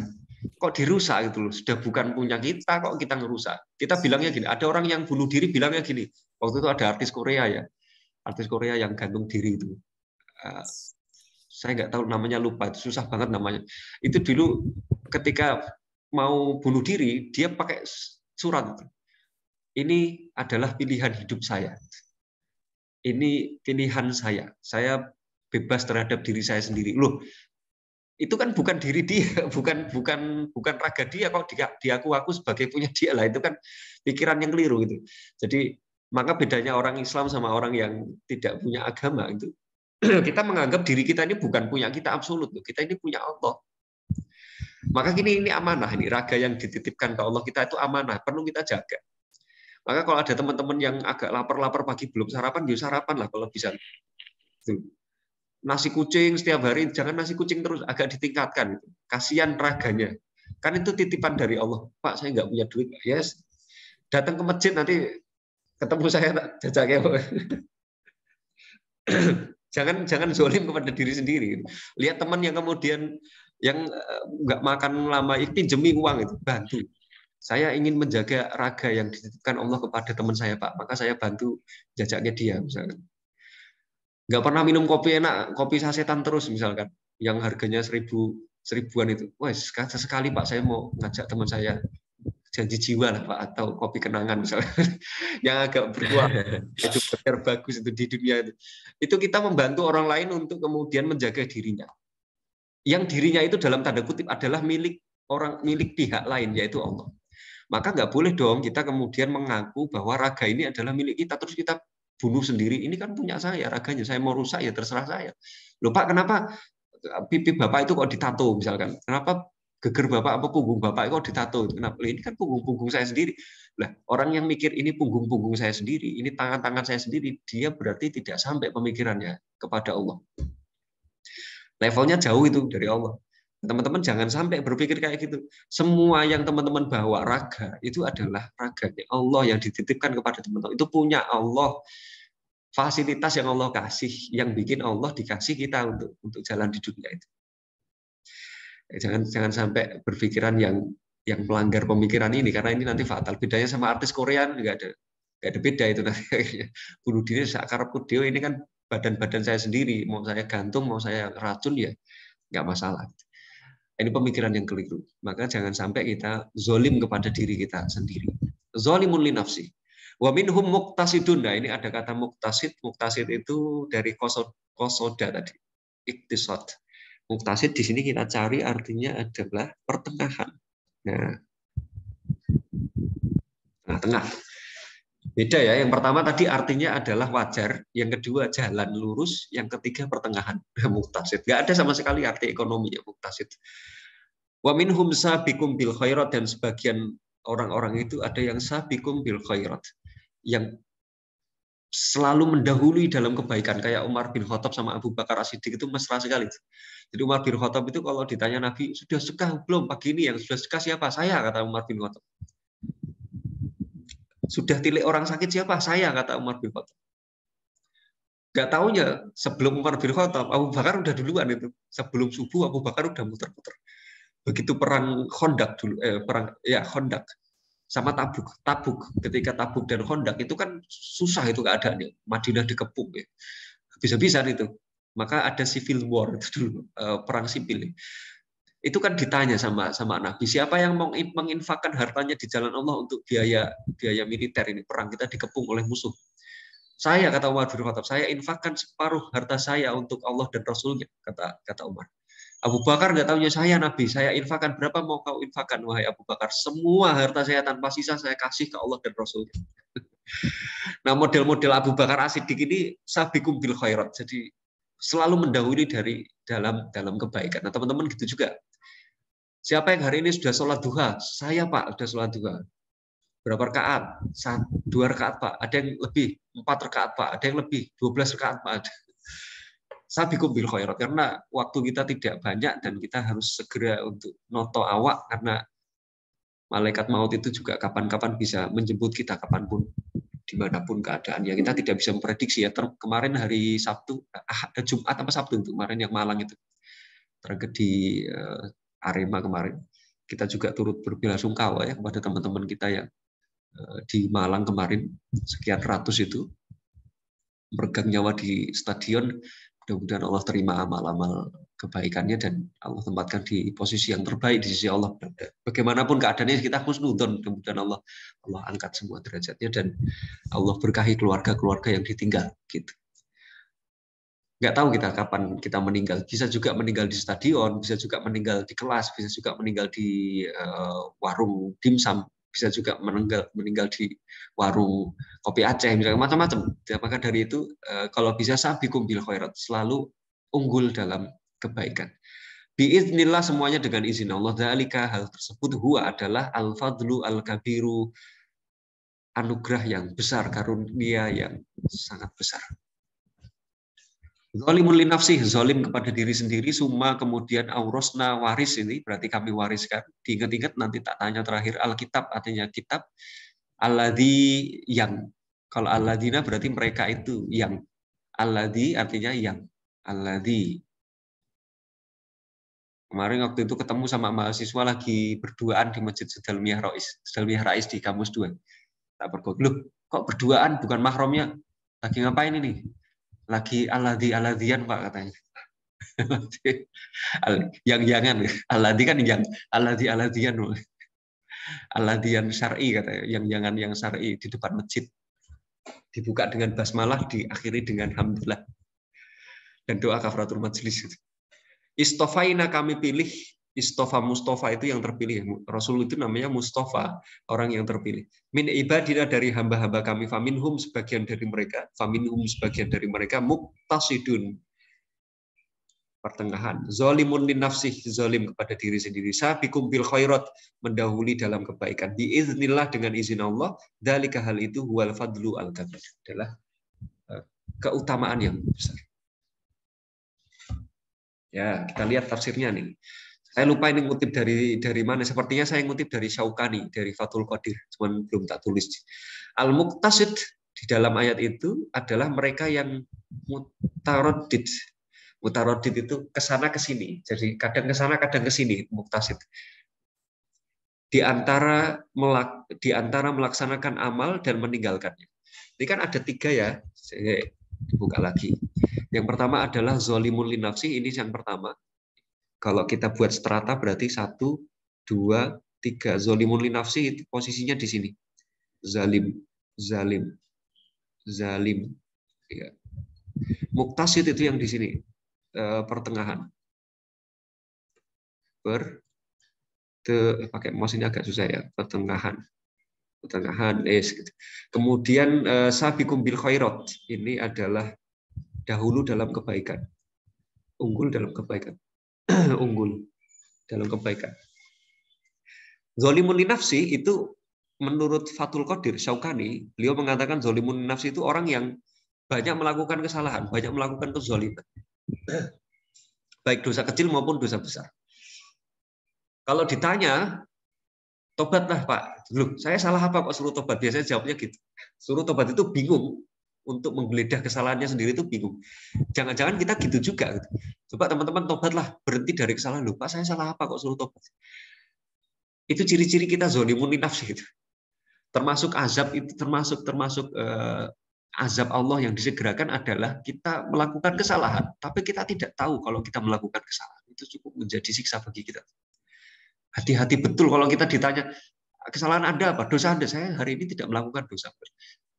Kok dirusak gitu loh. Sudah bukan punya kita, kok kita ngerusak. Kita bilangnya gini, ada orang yang bunuh diri bilangnya gini. Waktu itu ada artis Korea ya. Artis Korea yang gantung diri itu. Saya nggak tahu namanya, lupa. Itu susah banget namanya. Itu dulu ketika mau bunuh diri, dia pakai surat. Ini adalah pilihan hidup saya. Ini pilihan saya. Saya bebas terhadap diri saya sendiri. Loh, itu kan bukan diri dia, bukan raga dia, kok diaku-aku sebagai punya dia lah. Itu kan pikiran yang keliru gitu. Jadi maka bedanya orang Islam sama orang yang tidak punya agama itu, kita menganggap diri kita ini bukan punya kita absolut, kita ini punya Allah. Maka ini amanah, ini raga yang dititipkan ke Allah kita itu amanah, perlu kita jaga. Maka kalau ada teman-teman yang agak lapar pagi belum sarapan, ya sarapan lah kalau bisa. Nasi kucing setiap hari, jangan nasi kucing terus, agak ditingkatkan. Kasihan raganya. Kan itu titipan dari Allah. Pak, saya nggak punya duit. Yes. Datang ke masjid nanti ketemu saya tak jajaknya. Jangan zolim kepada diri sendiri. Lihat teman yang kemudian yang nggak makan lama, pinjemi uang itu, bantu. Saya ingin menjaga raga yang dititipkan Allah kepada teman saya, Pak. Maka saya bantu jajaknya dia, misalkan. Nggak pernah minum kopi enak, kopi sasetan terus, misalkan. Yang harganya seribuan itu. Wah, sekali Pak, saya mau ngajak teman saya janji jiwa lah Pak, atau kopi kenangan misalnya. Yang agak berkualitas, hidup bagus itu di dunia itu. Itu kita membantu orang lain untuk kemudian menjaga dirinya. Yang dirinya itu dalam tanda kutip adalah milik pihak lain, yaitu Allah. Maka nggak boleh dong kita kemudian mengaku bahwa raga ini adalah milik kita, terus kita bunuh sendiri. Ini kan punya saya, raganya. Saya mau rusak ya terserah saya. Loh Pak, kenapa pipi Bapak itu kok ditato misalkan? Kenapa geger Bapak apa punggung Bapak kok ditato? Kenapa? Ini kan punggung saya sendiri. Lah, orang yang mikir ini punggung saya sendiri, ini tangan saya sendiri, dia berarti tidak sampai pemikirannya kepada Allah. Levelnya jauh itu dari Allah. Teman-teman jangan sampai berpikir kayak gitu. Semua yang teman-teman bawa raga itu adalah raganya Allah yang dititipkan kepada teman-teman. Itu punya Allah. Fasilitas yang Allah kasih, yang bikin Allah dikasih kita untuk jalan di dunia itu. Jangan sampai berpikiran yang melanggar pemikiran ini, karena ini nanti fatal. Bedanya sama artis Korea nggak ada beda itu nanti. Bunuh diri sakarep video ini kan badan saya sendiri, mau saya gantung, mau saya racun ya nggak masalah. Ini pemikiran yang keliru. Maka jangan sampai kita zolim kepada diri kita sendiri. Zolimun li nafsi. Wa minhum muqtasidun. Nah, ini ada kata muqtasid. Muqtasid itu dari kosoda tadi. Iktisad. Muqtasid di sini kita cari artinya adalah pertengahan. Nah, tengah. Beda ya. Yang pertama tadi artinya adalah wajar. Yang kedua jalan lurus. Yang ketiga pertengahan. Muqtasid. Nggak ada sama sekali arti ekonomi ya muqtasid. Wa minhum sabiqum bil khairat, dan sebagian orang-orang itu ada yang sabiqum bil khairat, yang selalu mendahului dalam kebaikan, kayak Umar bin Khattab sama Abu Bakar As-Siddiq itu mesra sekali. Jadi Umar bin Khattab itu kalau ditanya Nabi, sudah sekah belum pagi ini? Yang sudah sekah siapa? Saya, kata Umar bin Khattab. Sudah tilik orang sakit siapa? Saya, kata Umar bin Khattab. Gak taunya sebelum Umar bin Khattab, Abu Bakar udah duluan itu. Sebelum subuh Abu Bakar udah muter-muter. Begitu perang Khandaq dulu, Khandaq sama Tabuk. Ketika Tabuk dan Khandaq itu kan susah itu keadaannya. Madinah dikepung ya. Habis-habisan itu. Maka ada civil war itu dulu, perang sipil. Itu kan ditanya sama Nabi, siapa yang mau menginfakkan hartanya di jalan Allah untuk biaya militer ini, perang kita dikepung oleh musuh. Saya, kata Umar bin Khattab, saya infakkan separuh harta saya untuk Allah dan Rasulnya, kata Umar. Abu Bakar nggak tahunya saya Nabi, saya infakkan, berapa mau kau infakkan wahai Abu Bakar? Semua harta saya tanpa sisa saya kasih ke Allah dan Rasulnya. Nah, model-model Abu Bakar As-Siddiq ini sabiqum bil khairat, jadi selalu mendahului dari dalam kebaikan. Nah, teman-teman gitu juga. Siapa yang hari ini sudah sholat duha? Saya Pak, sudah sholat duha. Berapa rakaat? 2 rakaat Pak. Ada yang lebih 4 rakaat Pak. Ada yang lebih 12 rakaat Pak. Sabiqum bil khairat, karena waktu kita tidak banyak dan kita harus segera untuk noto awak, karena malaikat maut itu juga kapan-kapan bisa menjemput kita kapanpun, dimanapun keadaannya. Kita tidak bisa memprediksi ya. Kemarin hari Sabtu, Jumat apa Sabtu itu kemarin yang Malang itu tragedi Arema kemarin. Kita juga turut berbelasungkawa ya kepada teman-teman kita yang di Malang kemarin, sekian ratus itu meregang nyawa di stadion. Mudah-mudahan Allah terima amal-amal kebaikannya dan Allah tempatkan di posisi yang terbaik di sisi Allah. Bagaimanapun keadaannya kita husnudzon, mudah-mudahan Allah angkat semua derajatnya dan Allah berkahi keluarga-keluarga yang ditinggal gitu. Nggak tahu kita kapan kita meninggal. Bisa juga meninggal di stadion, bisa juga meninggal di kelas, bisa juga meninggal di warung dimsum, bisa juga meninggal di warung kopi Aceh, misalnya macam-macam. Maka dari itu, kalau bisa sabiqum bil khairat, selalu unggul dalam kebaikan. Biiznillah, semuanya dengan izin Allah. Dzalika, hal tersebut, huwa adalah al-fadlu al-kabiru, anugerah yang besar, karunia yang sangat besar. Zalimun li nafsih, zalim kepada diri sendiri, summa kemudian aurosna, waris, ini berarti kami wariskan. Diingat-ingat nanti tak tanya terakhir, Alkitab artinya kitab, alladzi yang, kalau alladzina berarti mereka itu yang, Alladzi artinya yang. Alladzi. Kemarin waktu itu ketemu sama mahasiswa lagi berduaan di Masjid Sudalmiyah Rais di Kampus 2. Tak berkot, loh kok berduaan bukan mahramnya? Lagi ngapain ini? Lagi alladzi-alladzian Pak katanya. Yang-yangan. Alladzi kan yang, alladzi-alladzian. Alladzian syar'i katanya, yang-yangan yang syar'i di depan masjid. Dibuka dengan basmalah, diakhiri dengan hamdalah. Dan doa kafaratul majlis. Istofaina kami pilih, istofa Mustafa itu yang terpilih. Rasul itu namanya Mustafa, orang yang terpilih. Min ibadina dari hamba-hamba kami, faminhum sebagian dari mereka, faminhum sebagian dari mereka, muqtasidun, pertengahan. Zalimun lin nafsih, zalim kepada diri sendiri. Sabiqum bil khairat, mendahului dalam kebaikan. Biiznillah dengan izin Allah, dzalika hal itu huwal fadlu al-kabir. Adalah keutamaan yang besar. Ya, kita lihat tafsirnya nih. Saya lupa ini ngutip dari mana. Sepertinya saya ngutip dari Syaukani, dari Fathul Qadir. Cuman belum tak tulis. Al-Muqtasid di dalam ayat itu adalah mereka yang mutaroddid. Mutaroddid itu kesana kesini. Jadi kadang kesana, kadang kesini. Muqtasid. Di antara melaksanakan amal dan meninggalkannya. Ini kan ada 3 ya. Saya buka lagi. Yang pertama adalah zalimun li nafsi, ini yang pertama. Kalau kita buat strata berarti 1, 2, 3. Zalimun li nafsi itu posisinya di sini. Zalim, zalim, zalim. Ya. Muqtasid itu yang di sini, pertengahan. Pakai mouse ini agak susah ya, pertengahan. Gitu. Kemudian sabiqum bil khairat, ini adalah dahulu dalam kebaikan, unggul dalam kebaikan, unggul dalam kebaikan. Zalimun li nafsi itu menurut Fathul Qadir Syaukani, beliau mengatakan zalimun li nafsi itu orang yang banyak melakukan kesalahan, banyak melakukan kezaliman, baik dosa kecil maupun dosa besar. Kalau ditanya, tobatlah Pak. Loh, saya salah apa kok suruh tobat? Biasanya jawabnya gitu. Suruh tobat itu bingung. Untuk menggeledah kesalahannya sendiri itu bingung. Jangan-jangan kita gitu juga. Coba teman-teman tobatlah, berhenti dari kesalahan. Loh, Pak, saya salah apa kok suruh tobat? Itu ciri-ciri kita zalimun li nafsi gitu. Termasuk azab itu termasuk azab Allah yang disegerakan adalah kita melakukan kesalahan, tapi kita tidak tahu kalau kita melakukan kesalahan. Itu cukup menjadi siksa bagi kita. Hati-hati betul kalau kita ditanya, kesalahan Anda apa? Dosa Anda? Saya hari ini tidak melakukan dosa.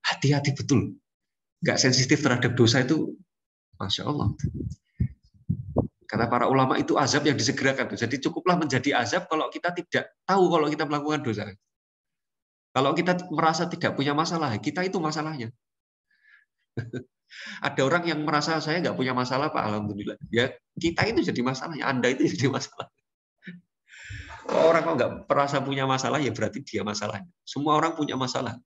Hati-hati betul. Nggak sensitif terhadap dosa itu, Masya Allah. Kata para ulama itu azab yang disegerakan. Jadi cukuplah menjadi azab kalau kita tidak tahu kalau kita melakukan dosa. Kalau kita merasa tidak punya masalah, kita itu masalahnya. Ada orang yang merasa saya nggak punya masalah, Pak, alhamdulillah. Ya kita itu jadi masalahnya, Anda itu jadi masalah. Orang kok nggak merasa punya masalah, ya berarti dia masalahnya. Semua orang punya masalah.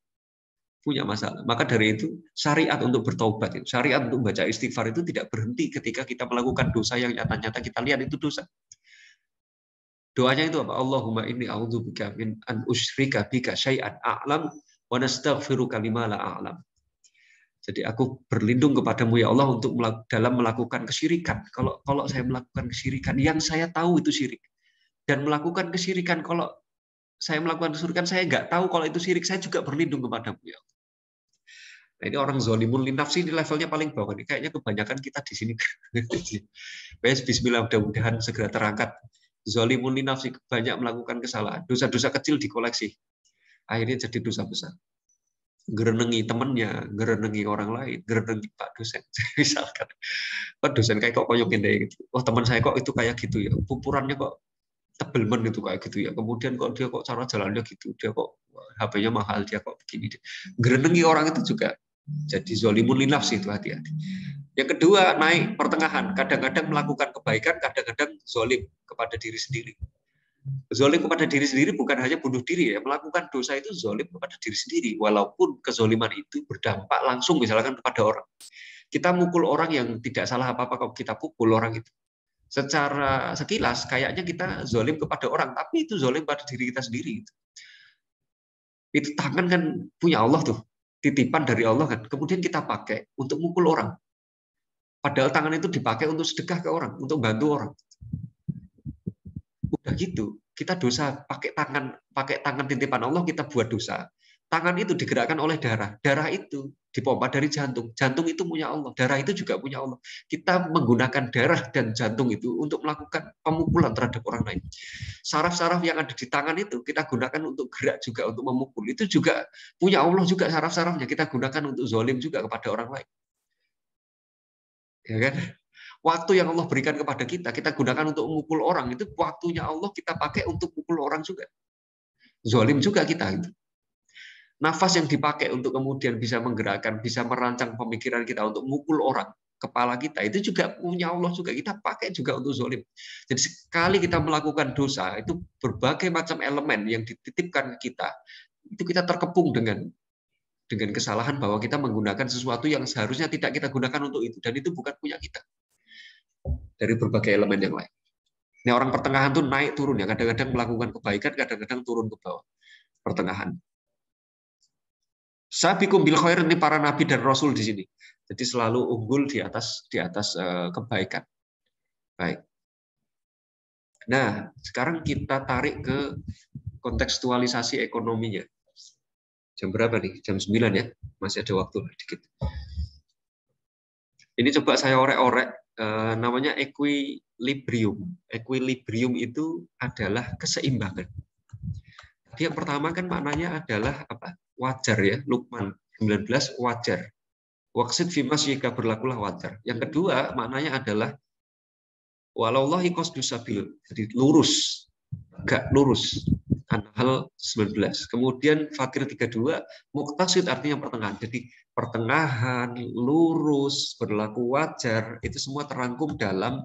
Maka dari itu syariat untuk bertaubat, syariat untuk baca istighfar itu tidak berhenti ketika kita melakukan dosa yang nyata-nyata kita lihat itu dosa. Doanya itu apa? Allahumma inni a'udzubika min an usyrika bika syai'an a'lam wa nastaghfiruka lima la a'lam. Jadi aku berlindung kepadamu ya Allah untuk dalam melakukan kesyirikan. Kalau saya melakukan kesyirikan yang saya tahu itu syirik, dan melakukan kesyirikan kalau saya melakukan kesyirikan saya nggak tahu kalau itu syirik, saya juga berlindung kepadamu ya Allah. Nah, ini orang zalimun li nafsi di levelnya paling bawah nih. Kayaknya kebanyakan kita di sini. Bismillah, mudah-mudahan segera terangkat. Zalimun li nafsi, banyak melakukan kesalahan. Dosa-dosa kecil dikoleksi. Akhirnya jadi dosa besar. Gerenengi temannya, gerenengi orang lain, gerenengi Pak dosen. Misalkan, Pak dosen kayak kok koyok gini gitu. Oh, teman saya kok itu kayak gitu ya. Pupurannya kok tebel men itu kayak gitu ya. Kemudian kok dia kok cara jalannya gitu. Dia kok HP-nya mahal, dia kok begini. Gerenengi orang itu juga. Jadi zalimun li nafsi itu, hati-hati. Yang kedua, naik pertengahan. Kadang-kadang melakukan kebaikan, kadang-kadang zalim kepada diri sendiri. Zalim kepada diri sendiri bukan hanya bunuh diri ya. Melakukan dosa itu zalim kepada diri sendiri. Walaupun kezaliman itu berdampak langsung misalkan kepada orang. Kita mukul orang yang tidak salah apa-apa kalau kita pukul orang itu. Secara sekilas kayaknya kita zalim kepada orang, tapi itu zalim pada diri kita sendiri. Itu tangan kan punya Allah tuh. Titipan dari Allah kan, kemudian kita pakai untuk mukul orang. Padahal tangan itu dipakai untuk sedekah ke orang, untuk bantu orang. Udah gitu, kita dosa pakai tangan titipan Allah, kita buat dosa. Tangan itu digerakkan oleh darah. Darah itu dipompa dari jantung. Jantung itu punya Allah. Darah itu juga punya Allah. Kita menggunakan darah dan jantung itu untuk melakukan pemukulan terhadap orang lain. Saraf-saraf yang ada di tangan itu kita gunakan untuk gerak juga, untuk memukul. Itu juga punya Allah juga saraf-sarafnya. Kita gunakan untuk zalim juga kepada orang lain. Ya kan? Waktu yang Allah berikan kepada kita, kita gunakan untuk memukul orang. Itu waktunya Allah kita pakai untuk mukul orang juga. Zalim juga kita itu. Nafas yang dipakai untuk kemudian bisa menggerakkan, bisa merancang pemikiran kita untuk mukul orang, kepala kita, itu juga punya Allah juga. Kita pakai juga untuk zalim. Jadi sekali kita melakukan dosa, itu berbagai macam elemen yang dititipkan ke kita, itu kita terkepung dengan kesalahan bahwa kita menggunakan sesuatu yang seharusnya tidak kita gunakan untuk itu. Dan itu bukan punya kita. Dari berbagai elemen yang lain. Ini orang pertengahan tuh naik turun ya. Kadang-kadang melakukan kebaikan, kadang-kadang turun ke bawah. Pertengahan. Sabiqum bil khair, ini para nabi dan rasul di sini. Jadi selalu unggul di atas kebaikan. Baik. Nah, sekarang kita tarik ke kontekstualisasi ekonominya. Jam berapa nih? Jam 9 ya. Masih ada waktu dikit. Ini coba saya orek-orek, namanya equilibrium. Equilibrium itu adalah keseimbangan. Jadi yang pertama kan maknanya adalah apa? Wajar ya, Luqman 19 wajar. Waqsid fi masyika, berlakulah wajar. Yang kedua maknanya adalah walallahi qasdus sabil. Jadi lurus, enggak lurus. An-Nahl 19. Kemudian Fakir 32, muqtasid artinya pertengahan. Jadi pertengahan, lurus, berlaku wajar, itu semua terangkum dalam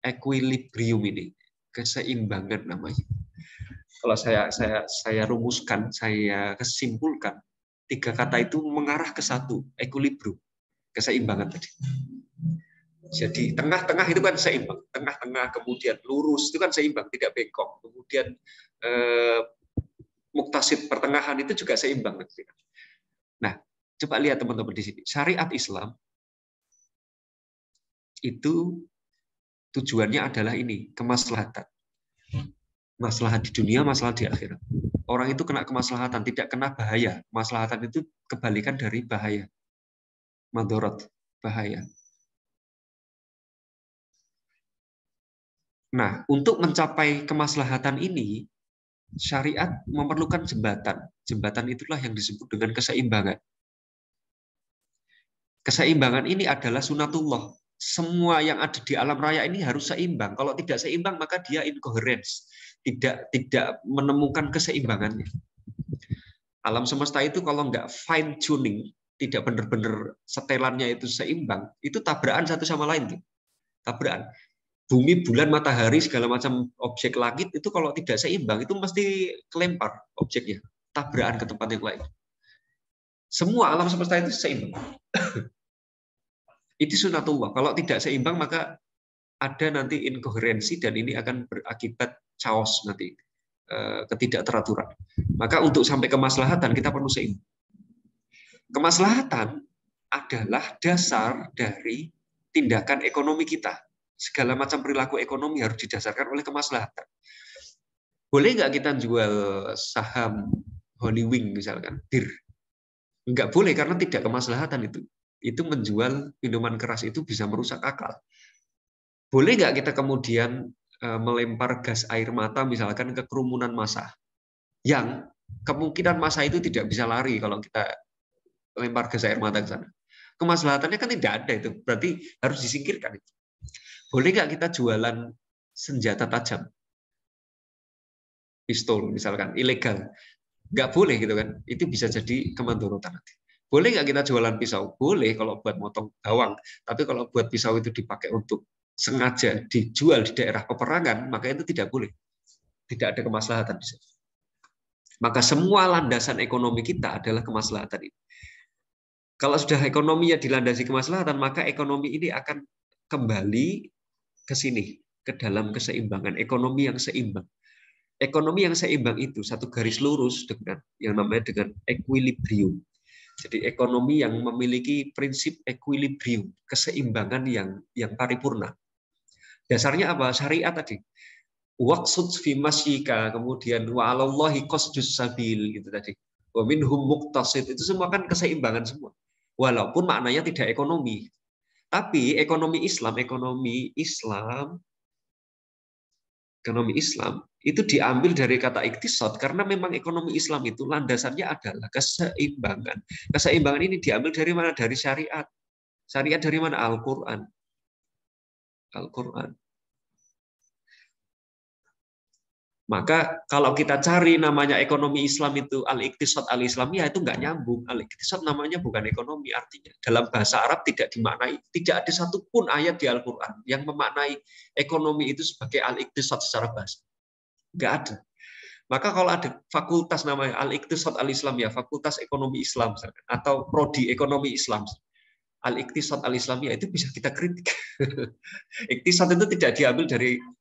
equilibrium ini. Keseimbangan namanya. Kalau saya rumuskan, saya kesimpulkan, 3 kata itu mengarah ke satu, equilibrium, keseimbangan tadi. Jadi tengah-tengah itu kan seimbang, tengah-tengah kemudian lurus itu kan seimbang, tidak bengkok. Kemudian muktasid pertengahan itu juga seimbang. Nah, coba lihat teman-teman di sini, syariat Islam itu tujuannya adalah ini, kemaslahatan. Maslahat di dunia, maslahat di akhirat. Orang itu kena kemaslahatan, tidak kena bahaya. Kemaslahatan itu kebalikan dari bahaya. Madharat, bahaya. Nah, untuk mencapai kemaslahatan ini, syariat memerlukan jembatan. Jembatan itulah yang disebut dengan keseimbangan. Keseimbangan ini adalah sunatullah. Semua yang ada di alam raya ini harus seimbang. Kalau tidak seimbang, maka dia incoherence. Tidak menemukan keseimbangannya. Alam semesta itu kalau nggak fine tuning, tidak benar-benar setelannya itu seimbang, itu tabrakan satu sama lain. Tabrakan. Bumi, bulan, matahari, segala macam objek langit itu kalau tidak seimbang, itu mesti kelempar objeknya. Tabrakan ke tempat yang lain. Semua alam semesta itu seimbang. Itu sunatullah. Kalau tidak seimbang, maka ada nanti inkoherensi dan ini akan berakibat chaos nanti, ketidakteraturan. Maka untuk sampai kemaslahatan kita perlu seimbang. Kemaslahatan adalah dasar dari tindakan ekonomi kita. Segala macam perilaku ekonomi harus didasarkan oleh kemaslahatan. Boleh nggak kita jual saham Hollywing misalkan, bir? Nggak boleh karena tidak kemaslahatan itu. Itu menjual minuman keras itu bisa merusak akal. Boleh nggak kita kemudian melempar gas air mata misalkan ke kerumunan massa, yang kemungkinan massa itu tidak bisa lari kalau kita lempar gas air mata ke sana. Kemaslahatannya kan tidak ada itu, berarti harus disingkirkan itu. Boleh nggak kita jualan senjata tajam, pistol misalkan, ilegal? Nggak boleh gitu kan, itu bisa jadi kemadharatan nanti. Boleh nggak kita jualan pisau? Boleh kalau buat motong bawang, tapi kalau buat pisau itu dipakai untuk sengaja dijual di daerah peperangan, maka itu tidak boleh. Tidak ada kemaslahatan di situ. Maka semua landasan ekonomi kita adalah kemaslahatan ini. Kalau sudah ekonominya dilandasi kemaslahatan, maka ekonomi ini akan kembali ke sini, ke dalam keseimbangan, ekonomi yang seimbang. Ekonomi yang seimbang itu satu garis lurus dengan yang namanya dengan equilibrium. Jadi ekonomi yang memiliki prinsip equilibrium, keseimbangan yang paripurna. Dasarnya apa? Syariat tadi. Waqsud fi masyika, kemudian wa 'alallahi qasdus sabil gitu tadi. Wa minhum muqtasid, itu semua kan keseimbangan semua. Walaupun maknanya tidak ekonomi. Tapi ekonomi Islam itu diambil dari kata iktisad karena memang ekonomi Islam itu landasannya adalah keseimbangan. Keseimbangan ini diambil dari mana? Dari syariat. Syariat dari mana? Al-Qur'an. Al-Qur'an. Maka kalau kita cari namanya ekonomi Islam itu al-iktisad al-islamiyah, itu nggak nyambung. Al-iktisad namanya bukan ekonomi, artinya dalam bahasa Arab tidak dimaknai, tidak ada satupun ayat di Al-Quran yang memaknai ekonomi itu sebagai al-iktisad secara bahasa. Nggak ada. Maka kalau ada fakultas namanya al-iktisad al-islamiyah, fakultas ekonomi Islam, atau prodi ekonomi Islam, al-iktisad al-islamiyah, itu bisa kita kritik. Iktisad itu tidak diambil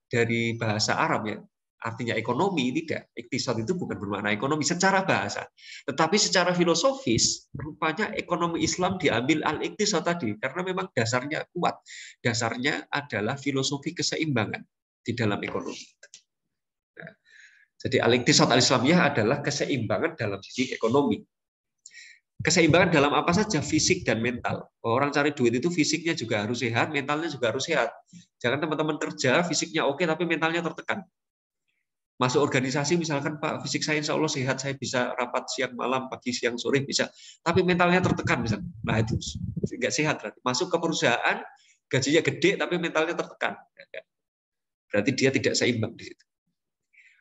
dari bahasa Arab ya. Artinya ekonomi, tidak. Iktisad itu bukan bermakna ekonomi secara bahasa. Tetapi secara filosofis, rupanya ekonomi Islam diambil al-iktisad tadi, karena memang dasarnya kuat. Dasarnya adalah filosofi keseimbangan di dalam ekonomi. Nah, jadi al-iktisad al-islamiyah adalah keseimbangan dalam sisi ekonomi. Keseimbangan dalam apa saja, fisik dan mental. Orang cari duit itu fisiknya juga harus sehat, mentalnya juga harus sehat. Jangan teman-teman kerja, fisiknya oke, tapi mentalnya tertekan. Masuk organisasi misalkan, Pak, fisik saya insya Allah sehat, saya bisa rapat siang malam, pagi siang sore bisa, tapi mentalnya tertekan misalnya, nah itu nggak sehat. Masuk ke perusahaan, gajinya gede tapi mentalnya tertekan, berarti dia tidak seimbang di situ.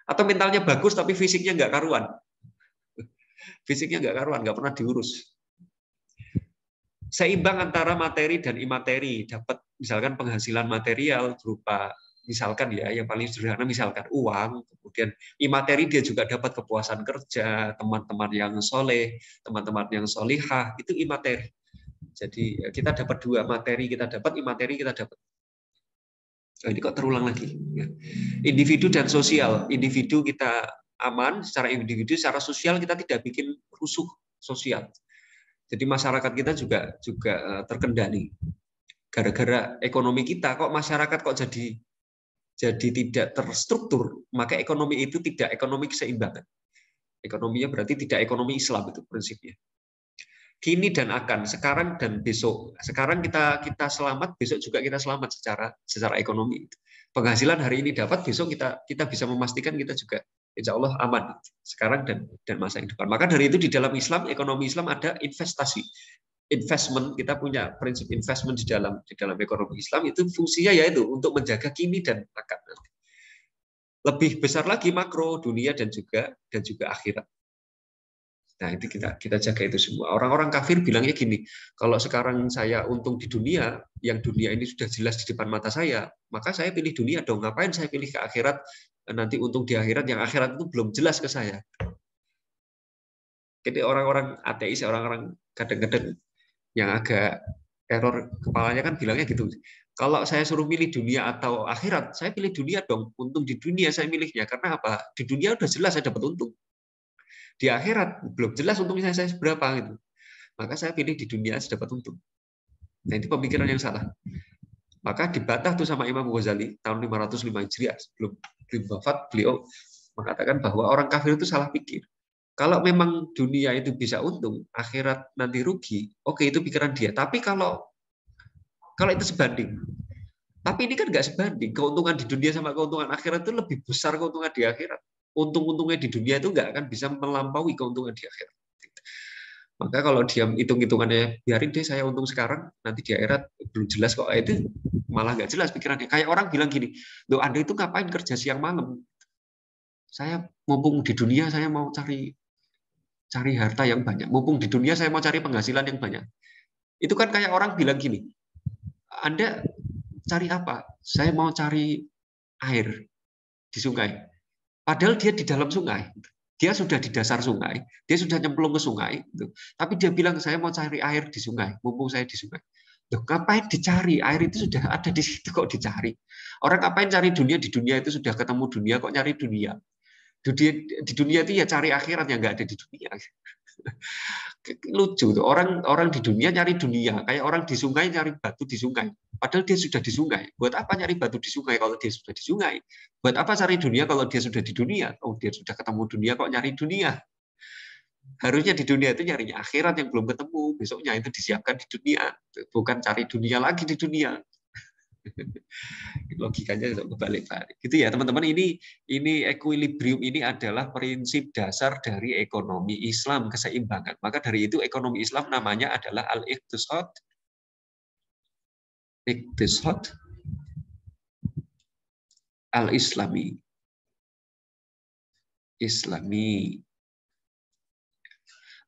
Atau mentalnya bagus tapi fisiknya nggak karuan, nggak pernah diurus. Seimbang antara materi dan imateri, dapat misalkan penghasilan material berupa misalkan ya, yang paling sederhana misalkan uang, kemudian imateri dia juga dapat kepuasan kerja, teman-teman yang soleh, teman-teman yang solihah, itu imateri. Jadi kita dapat dua, materi kita dapat, imateri kita dapat. Oh, ini kok terulang lagi. Individu dan sosial, individu kita aman, secara individu, secara sosial kita tidak bikin rusuh sosial. Jadi masyarakat kita juga terkendali. Gara-gara ekonomi kita, kok masyarakat kok jadi tidak terstruktur, maka ekonomi itu tidak ekonomi keseimbangan. Ekonominya berarti tidak ekonomi Islam, itu prinsipnya. Kini dan akan, sekarang dan besok. Sekarang kita selamat, besok juga kita selamat secara ekonomi. Penghasilan hari ini dapat, besok kita bisa memastikan kita juga insya Allah aman sekarang dan masa yang depan. Maka dari itu di dalam Islam, ekonomi Islam ada investasi. Investment, kita punya prinsip investment di dalam ekonomi Islam, itu fungsinya yaitu untuk menjaga kini dan akan. Lebih besar lagi makro, dunia dan juga akhirat. Nah, itu kita jaga itu semua. Orang-orang kafir bilangnya gini, kalau sekarang saya untung di dunia, yang dunia ini sudah jelas di depan mata saya, maka saya pilih dunia dong. Ngapain saya pilih ke akhirat, nanti untung di akhirat, yang akhirat itu belum jelas ke saya. Jadi orang-orang ateis, orang-orang kadang-kadang yang agak error kepalanya kan bilangnya gitu. Kalau saya suruh milih dunia atau akhirat, saya pilih dunia dong. Untung di dunia saya milihnya. Karena apa? Di dunia udah jelas saya dapat untung. Di akhirat belum jelas untungnya saya seberapa gitu. Maka saya pilih di dunia saya dapat untung. Nah, itu pemikiran yang salah. Maka dibantah tuh sama Imam Ghazali tahun 505 Hijriah, sebelum wafat, beliau mengatakan bahwa orang kafir itu salah pikir. Kalau memang dunia itu bisa untung, akhirat nanti rugi, oke, itu pikiran dia. Tapi kalau itu sebanding. Tapi ini kan nggak sebanding. Keuntungan di dunia sama keuntungan akhirat itu lebih besar keuntungan di akhirat. Untung-untungnya di dunia itu nggak akan bisa melampaui keuntungan di akhirat. Maka kalau dia hitung-hitungannya, biarin deh saya untung sekarang, nanti di akhirat belum jelas kok. Itu malah nggak jelas pikirannya. Kayak orang bilang gini, loh Anda itu ngapain kerja siang malam? Saya mumpung di dunia, saya mau cari harta yang banyak. Mumpung di dunia saya mau cari penghasilan yang banyak. Itu kan kayak orang bilang gini, Anda cari apa? Saya mau cari air di sungai. Padahal dia di dalam sungai. Dia sudah di dasar sungai. Dia sudah nyemplung ke sungai. Tapi dia bilang, saya mau cari air di sungai. Mumpung saya di sungai. Loh, ngapain dicari? Air itu sudah ada di situ kok dicari. Orang ngapain cari dunia? Di dunia itu sudah ketemu dunia, kok nyari dunia? Di dunia itu ya cari akhirat yang nggak ada di dunia. Lucu tuh, orang di dunia nyari dunia, kayak orang di sungai nyari batu di sungai. Padahal dia sudah di sungai. Buat apa nyari batu di sungai kalau dia sudah di sungai? Buat apa cari dunia kalau dia sudah di dunia? Oh, dia sudah ketemu dunia kok nyari dunia. Harusnya di dunia itu nyarinya akhirat yang belum ketemu. Besoknya itu disiapkan di dunia, bukan cari dunia lagi di dunia. Logikanya kebalik-balik. Gitu ya, teman-teman. Ini equilibrium ini adalah prinsip dasar dari ekonomi Islam, keseimbangan. Maka dari itu ekonomi Islam namanya adalah al-iqtisad al-Islami.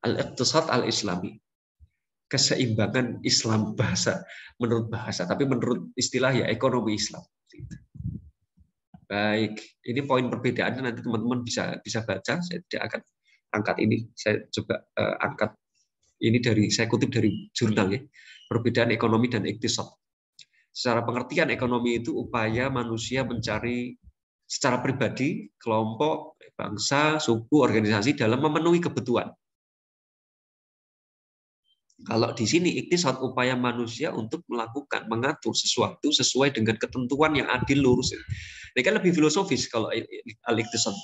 Al-iqtisad al-Islami. Keseimbangan Islam menurut bahasa, tapi menurut istilah ya ekonomi Islam. Baik, ini poin perbedaannya nanti teman-teman bisa baca. Saya tidak akan angkat ini. Saya coba angkat ini saya kutip dari jurnal ya. Perbedaan ekonomi dan iktisad. Secara pengertian ekonomi itu upaya manusia mencari secara pribadi, kelompok, bangsa, suku, organisasi dalam memenuhi kebutuhan. Kalau di sini iktisad upaya manusia untuk mengatur sesuatu sesuai dengan ketentuan yang adil lurus. Ini kan lebih filosofis kalau al-iktisad.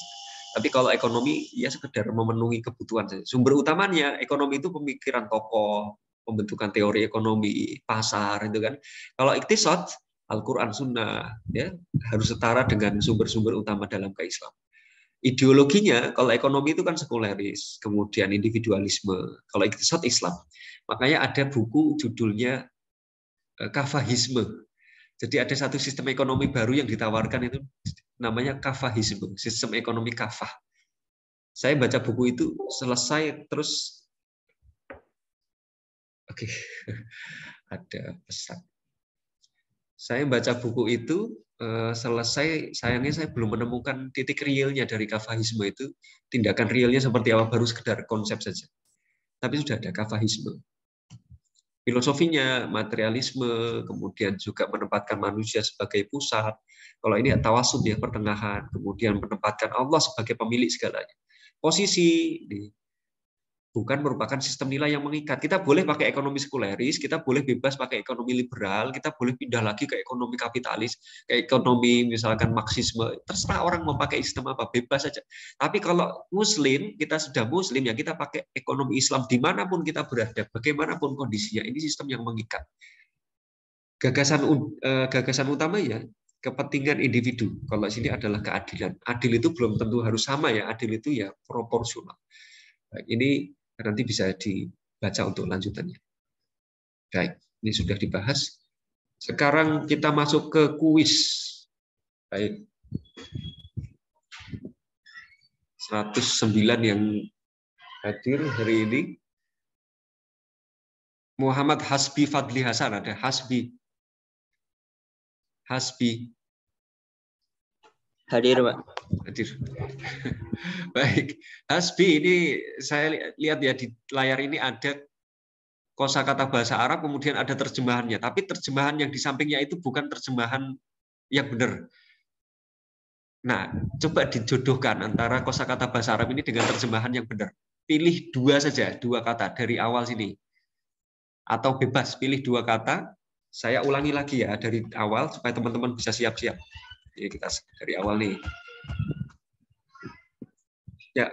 Tapi kalau ekonomi ya sekedar memenuhi kebutuhan saja. Sumber utamanya ekonomi itu pemikiran tokoh, pembentukan teori ekonomi, pasar itu kan. Kalau iktisad Al-Qur'an Sunnah ya harus setara dengan sumber-sumber utama dalam keislaman. Ideologinya, kalau ekonomi itu kan sekuleris, kemudian individualisme. Kalau iktisad Islam. Makanya ada buku judulnya kafahisme. Jadi ada satu sistem ekonomi baru yang ditawarkan itu namanya kafahisme, sistem ekonomi kafah. Saya baca buku itu selesai terus, oke, ada pesan. Saya baca buku itu selesai, sayangnya saya belum menemukan titik realnya dari kafahisme itu, tindakan realnya seperti apa, baru sekedar konsep saja. Tapi sudah ada kafahisme. Filosofinya materialisme, kemudian juga menempatkan manusia sebagai pusat. Kalau ini tawasud ya, pertengahan, kemudian menempatkan Allah sebagai pemilik segalanya. Posisi bukan merupakan sistem nilai yang mengikat. Kita boleh pakai ekonomi sekuleris, kita boleh bebas pakai ekonomi liberal, kita boleh pindah lagi ke ekonomi kapitalis, ke ekonomi misalkan Marxisme. Terserah orang mau pakai sistem apa, bebas saja. Tapi kalau Muslim, kita sudah Muslim, ya kita pakai ekonomi Islam dimanapun kita berada, bagaimanapun kondisinya. Ini sistem yang mengikat. Gagasan utama ya kepentingan individu. Kalau sini adalah keadilan. Adil itu belum tentu harus sama ya. Adil itu ya proporsional. Baik, ini nanti bisa dibaca untuk lanjutannya. Baik, ini sudah dibahas. Sekarang kita masuk ke kuis. Baik. 109 yang hadir hari ini. Muhammad Hasbi Fadli Hasan, ada Hasbi. Hadir, Pak. Hadir. Baik. Hasbi ini saya lihat ya di layar ini ada kosakata bahasa Arab, kemudian ada terjemahannya. Tapi terjemahan yang di sampingnya itu bukan terjemahan yang benar. Nah, coba dijodohkan antara kosakata bahasa Arab ini dengan terjemahan yang benar. Pilih dua saja, dua kata dari awal sini. Atau bebas, pilih dua kata. Saya ulangi lagi ya dari awal supaya teman-teman bisa siap-siap. Jadi kita dari awal nih. Ya,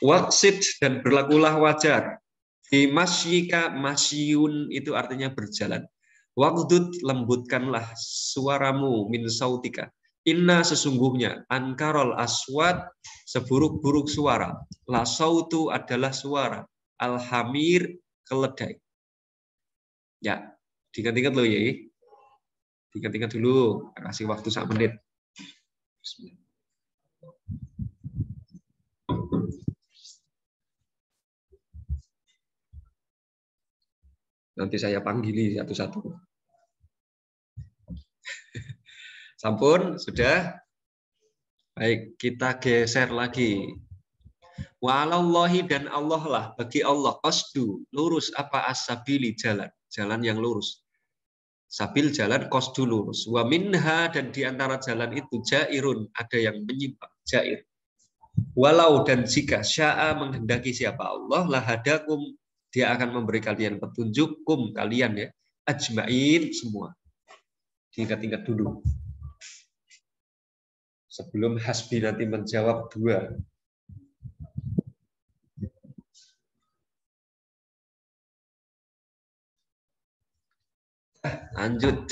waqsid dan berlakulah wajar. Fi masyika masyun itu artinya berjalan. Waqdud lembutkanlah suaramu min sautika. Inna sesungguhnya ankarol aswad seburuk-buruk suara. La sautu adalah suara. Alhamir keledai. Ya, diingat-ingat loh ya. Diingat-ingat dulu. Kasih waktu 1 menit. Nanti saya panggili satu-satu. Sampun, sudah? Baik, kita geser lagi. Walallahi dan Allah lah, bagi Allah, qasdu, lurus apa as-sabili, jalan yang lurus. Sabil jalan, qasdu lurus. Wa minha dan diantara jalan itu jairun, ada yang menyimpang, jair. Walau dan jika sya'a menghendaki siapa Allah, lahadakum, dia akan memberi kalian petunjuk, kalian ya, ajma'in, semua. Diingat-ingat dulu. Sebelum Hasbi nanti menjawab 2. Lanjut.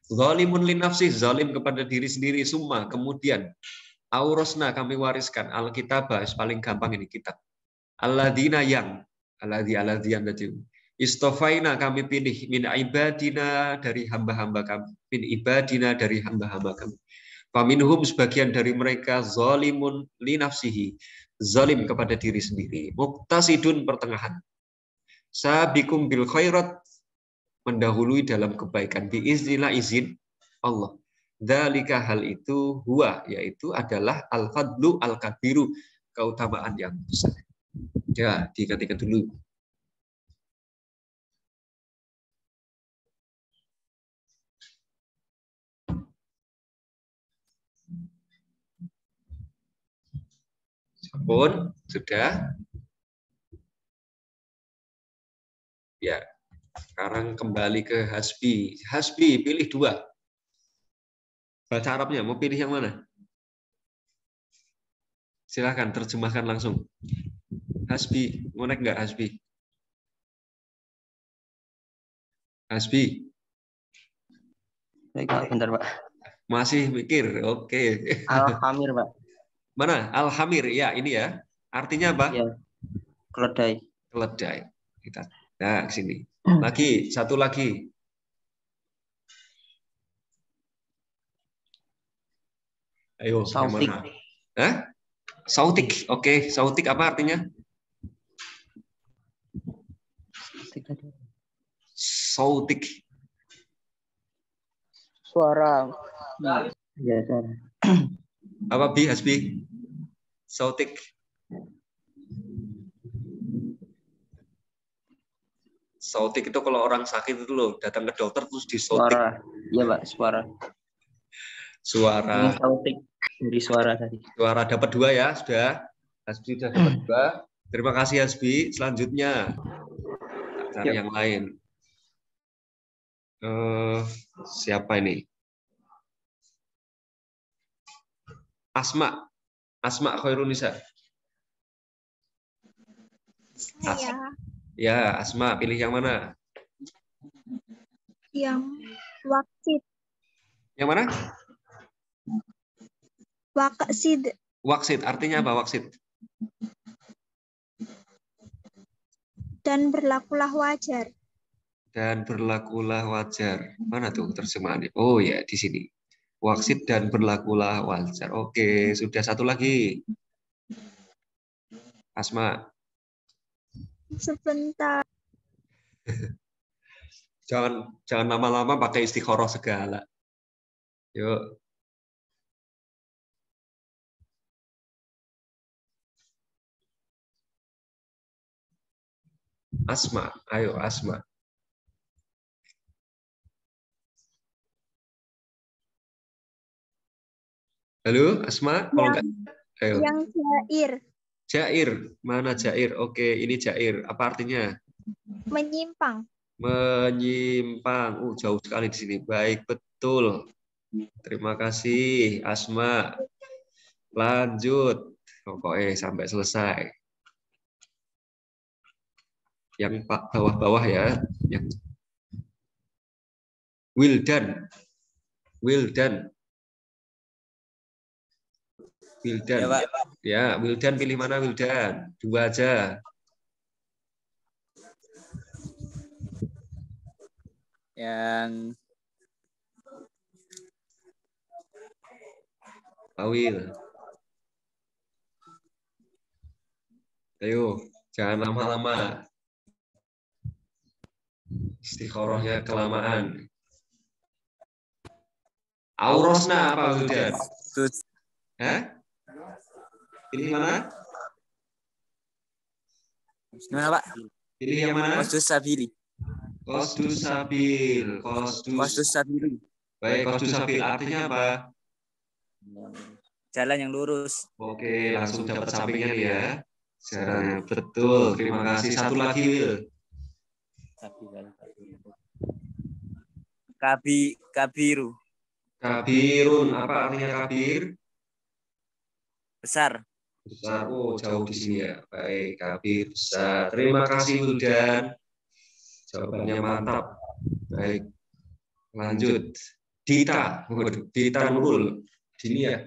Zalimun li nafsih, zalim kepada diri sendiri, summa, kemudian aurosna, kami wariskan alkitabah, paling gampang ini kitab. Alladzina yang, alladzi tadi. Istofaina, kami pilih min ibadina, dari hamba-hamba kami, min ibadina, dari hamba-hamba kami. Faminhum, sebagian dari mereka zalimun li nafsihi, zalim kepada diri sendiri. Muqtasidun, pertengahan. Sabikum bil khairat, mendahului dalam kebaikan, biiznillah, izin Allah. Dzalika, hal itu, huwa, yaitu adalah al-fadlu al-kabiru, keutamaan yang besar. Ya, diingat-ingat dulu. Sampun, sudah. Ya. Sekarang kembali ke Hasbi. Hasbi, pilih 2. Baca Arabnya, mau pilih yang mana? Silahkan, terjemahkan langsung. Hasbi, mau naik nggak Hasbi? Hasbi? Baik, Pak. Bentar, Pak. Masih mikir, oke. Al-Hamir, Pak. Mana? Al-Hamir, ya ini ya. Artinya apa? Ya, keledai. Keledai. Nah, ke sini. Lagi, satu lagi. Ayo, Sautik. yang mana? Hah? Sautik. Oke, sautik apa artinya? Sautik. Suara. Ya, suara. Apa Bi, Hasbi? Sautik. Sautik itu kalau orang sakit itu loh, datang ke dokter terus disautik. Suara. Iya, Pak, suara. Suara. Ini sautik dari suara tadi. Suara dapat 2 ya, sudah. Hasbi sudah dapat 2. Terima kasih Hasbi. Selanjutnya cari yang lain. Siapa ini? Asma. Asma Khairunisa. Saya. Ya, Asma, pilih yang mana? Yang waksid. Yang mana? Waksid. Waksid, artinya apa waksid? Dan berlakulah wajar. Dan berlakulah wajar. Mana tuh terjemahannya? Oh ya, di sini. Waksid dan berlakulah wajar. Oke, sudah satu lagi. Asma. Sebentar. Jangan lama-lama pakai istikharah segala. Yuk. Asma, ayo Asma. Halo, Asma, kalau enggak? Ayo. Yang jair. Jair, mana jair? Oke, ini jair. Apa artinya? Menyimpang. Menyimpang. Jauh sekali di sini. Baik, betul. Terima kasih, Asma. Lanjut. Pokoknya sampai selesai. Yang bawah-bawah ya. Yang Wildan. Wildan. Wildan. Ya, Pak. Ya, Wildan pilih mana Wildan? 2 aja. Yang Awil. Ayo, jangan lama-lama. Istikharahnya kelamaan. Aurosna apa Wildan? Hah? Pilih mana? Gimana, Pak? Pilih yang mana? Qasdus Sabili. Qasdus Sabil. Qasdus Sabili. Baik, Qasdus Sabil artinya apa? Jalan yang lurus. Oke, langsung dapat sampingnya nih ya. Sekarang betul. Terima kasih. Satu lagi, Will. Kabiru. Kabirun. Apa artinya kabir? Besar. Besar. Oh, jauh di sini ya. Baik, kabir besar. Terima kasih, Wildan. Jawabannya mantap. Baik. Lanjut. Dita. Waduh, Dita Nurul. Sini ya.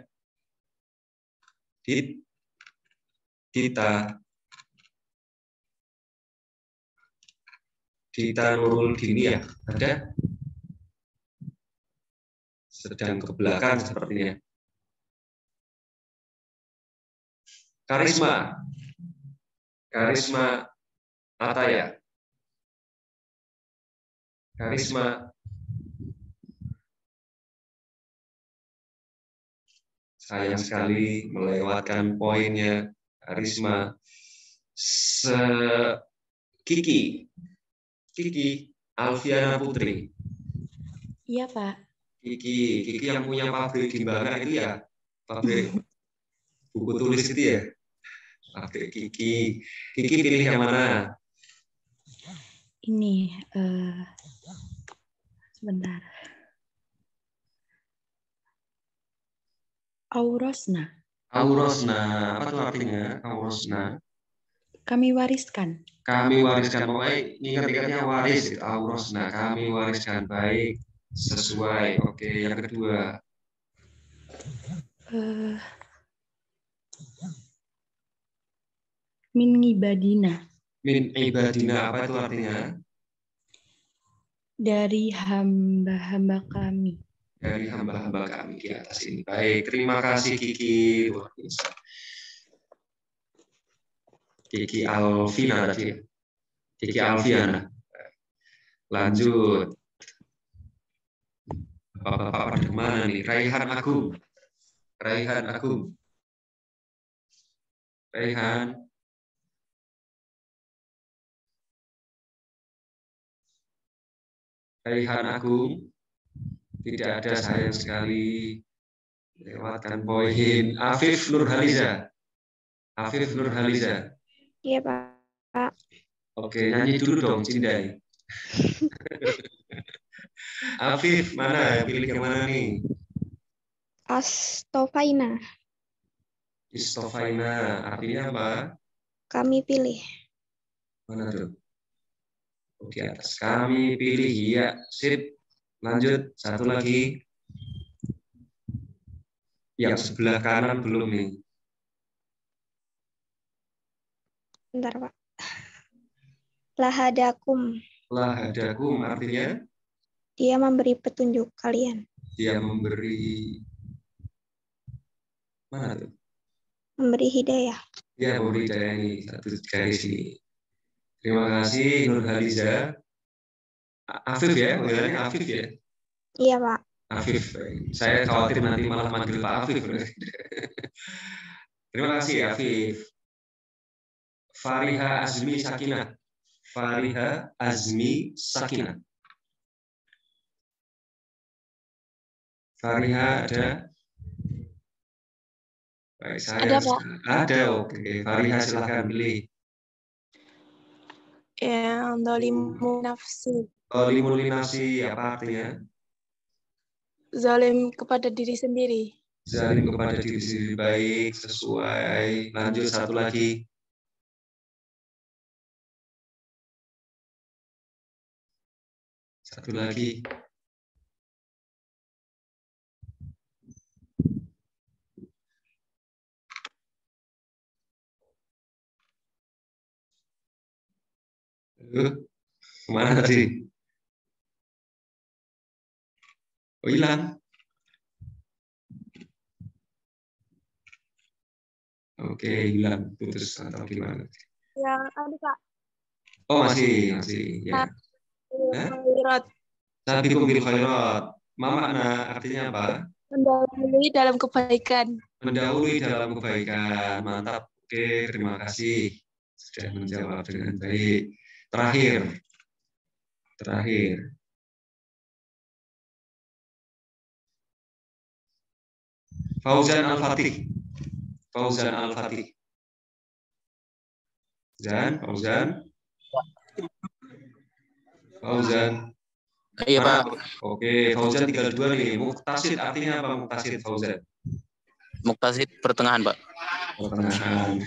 Dita Nurul Dini ya. Ada? Sedang ke belakang sepertinya. Karisma Ataya. Karisma. Sayang sekali melewatkan poinnya. Karisma. Kiki Alfiana Putri. Iya, Pak. Kiki yang punya pabrik di Bangka itu ya, pabrik buku tulis itu ya. Pabrik Kiki pilih yang mana? Ini, sebentar. Aurosna. Apa tuh artinya? Aurosna. Kami wariskan. Pokoknya ingat-ingatnya waris. Aurosna, kami wariskan. Baik, sesuai. Oke, yang kedua. Min ibadina. Apa itu artinya? Dari hamba-hamba kami. Dari hamba-hamba kami di atas ini. Baik, terima kasih Kiki. Luar biasa. Kiki Alvina tadi. Kiki Alviana. Lanjut. Bapak pada kemana nih? Raihan Agung. Tidak ada, sayang sekali. Lewatkan poin. Afif Nurhaliza. Iya, Pak. Oke, nyanyi dulu dong, Cindai. Afif, mana? Pilih yang mana nih? Astofaina. Istofaina, artinya apa? Kami pilih. Mana tuh? Di atas. Kami pilih, ya. Sip. Lanjut, satu lagi. Yang sebelah kanan belum nih. Bentar, Pak. Lahadakum. Artinya? Dia memberi petunjuk kalian. Dia memberi... Mana tuh? Memberi hidayah. Ya, memberi hidayah ini. Satu garis ini. Terima kasih, Nurhaliza. Afif ya? Panggilannya Afif ya? Iya, Pak. Afif. Saya khawatir nanti malah manggil Pak Afif. Terima kasih, Afif. Fariha Azmi Sakinah. Fariha ada? Baik, saya Ada, Pak. Ada, oke. Fariha silahkan pilih. Yang dolimu nafsi. Dolimul nafsi, apa artinya? Zalim kepada diri sendiri. Zalim kepada diri sendiri. Baik, sesuai. Lanjut satu lagi. Satu lagi. Kemana tadi? Oh, hilang. Oke, hilang. Putus atau gimana? Ya, ada, Pak. Oh, masih. Ya. Sabiqum bil khairat. Makna artinya apa? Mendahului dalam kebaikan. Mendahului dalam kebaikan. Mantap. Oke, terima kasih. Sudah menjawab dengan baik. Terakhir. Fauzan Al-Fatih. Fauzan Al-Fatih. Fauzan. Iya, Pak. Oke, Fauzan tinggal 2 nih. Muktasid artinya apa Muktasid, Fauzan? Muktasid pertengahan, Pak. Pertengahan.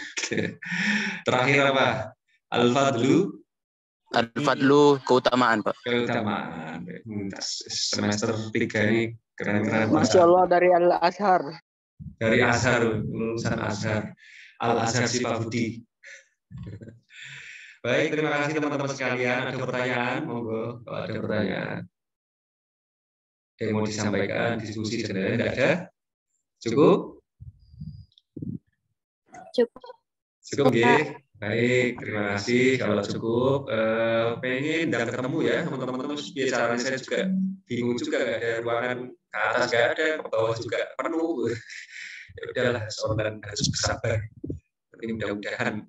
Terakhir apa? Al-Fadlu. Al-Fadlu keutamaan, Pak. Keutamaan. Semester 3 ini keren-keren. Masya Allah dari Al-Azhar. Dari Azhar, lulusan Azhar. Al-Azhar Sifabudi. Baik, terima kasih teman-teman sekalian. Ada pertanyaan? Monggo, kalau ada pertanyaan. Ada yang mau disampaikan, diskusi sebenarnya tidak ada? Cukup? Cukup, ya. Baik, terima kasih. Kalau cukup, pengen dan ketemu ya teman-teman. Biasanya saya juga bingung juga, nggak ada ruangan ke atas, nggak ada, ke bawah juga penuh. Ya udahlah, seorang harus bersabar. Tapi mudah-mudahan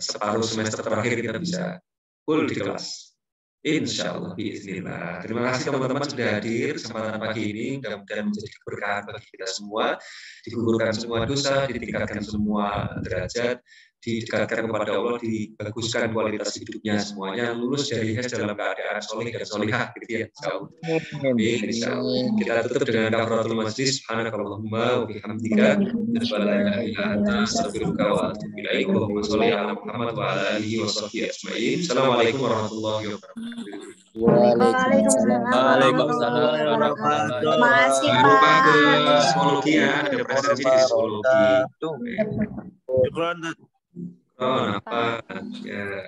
separuh semester terakhir kita bisa full di kelas. Insya Allah, bismillah. Terima kasih teman-teman sudah hadir kesempatan pagi ini. Mudah-mudahan menjadi keberkahan bagi kita semua. Digugurkan semua dosa, ditingkatkan semua derajat, didekatkan kepada Allah, dibaguskan kualitas hidupnya semuanya, lulus dari HES dalam keadaan soleh dan solehah, gitu ya. Insya Allah. Kita tutup dengan kafaratul majlis. Subhanakallahumma wa bihamdika, asyhadu an la ilaha illa anta, astaghfiruka wa atubu ilaik. Allahumma sholli ala Muhammad wa ala alihi wa sahbihi ajmain. Assalamualaikum warahmatullahi wabarakatuh. Waalaikumsalam. Terima kasih, Jangan lupa Pak. ke psikologi ya, ada presensi di psikologi. Syukran. Oh, apa? Ya.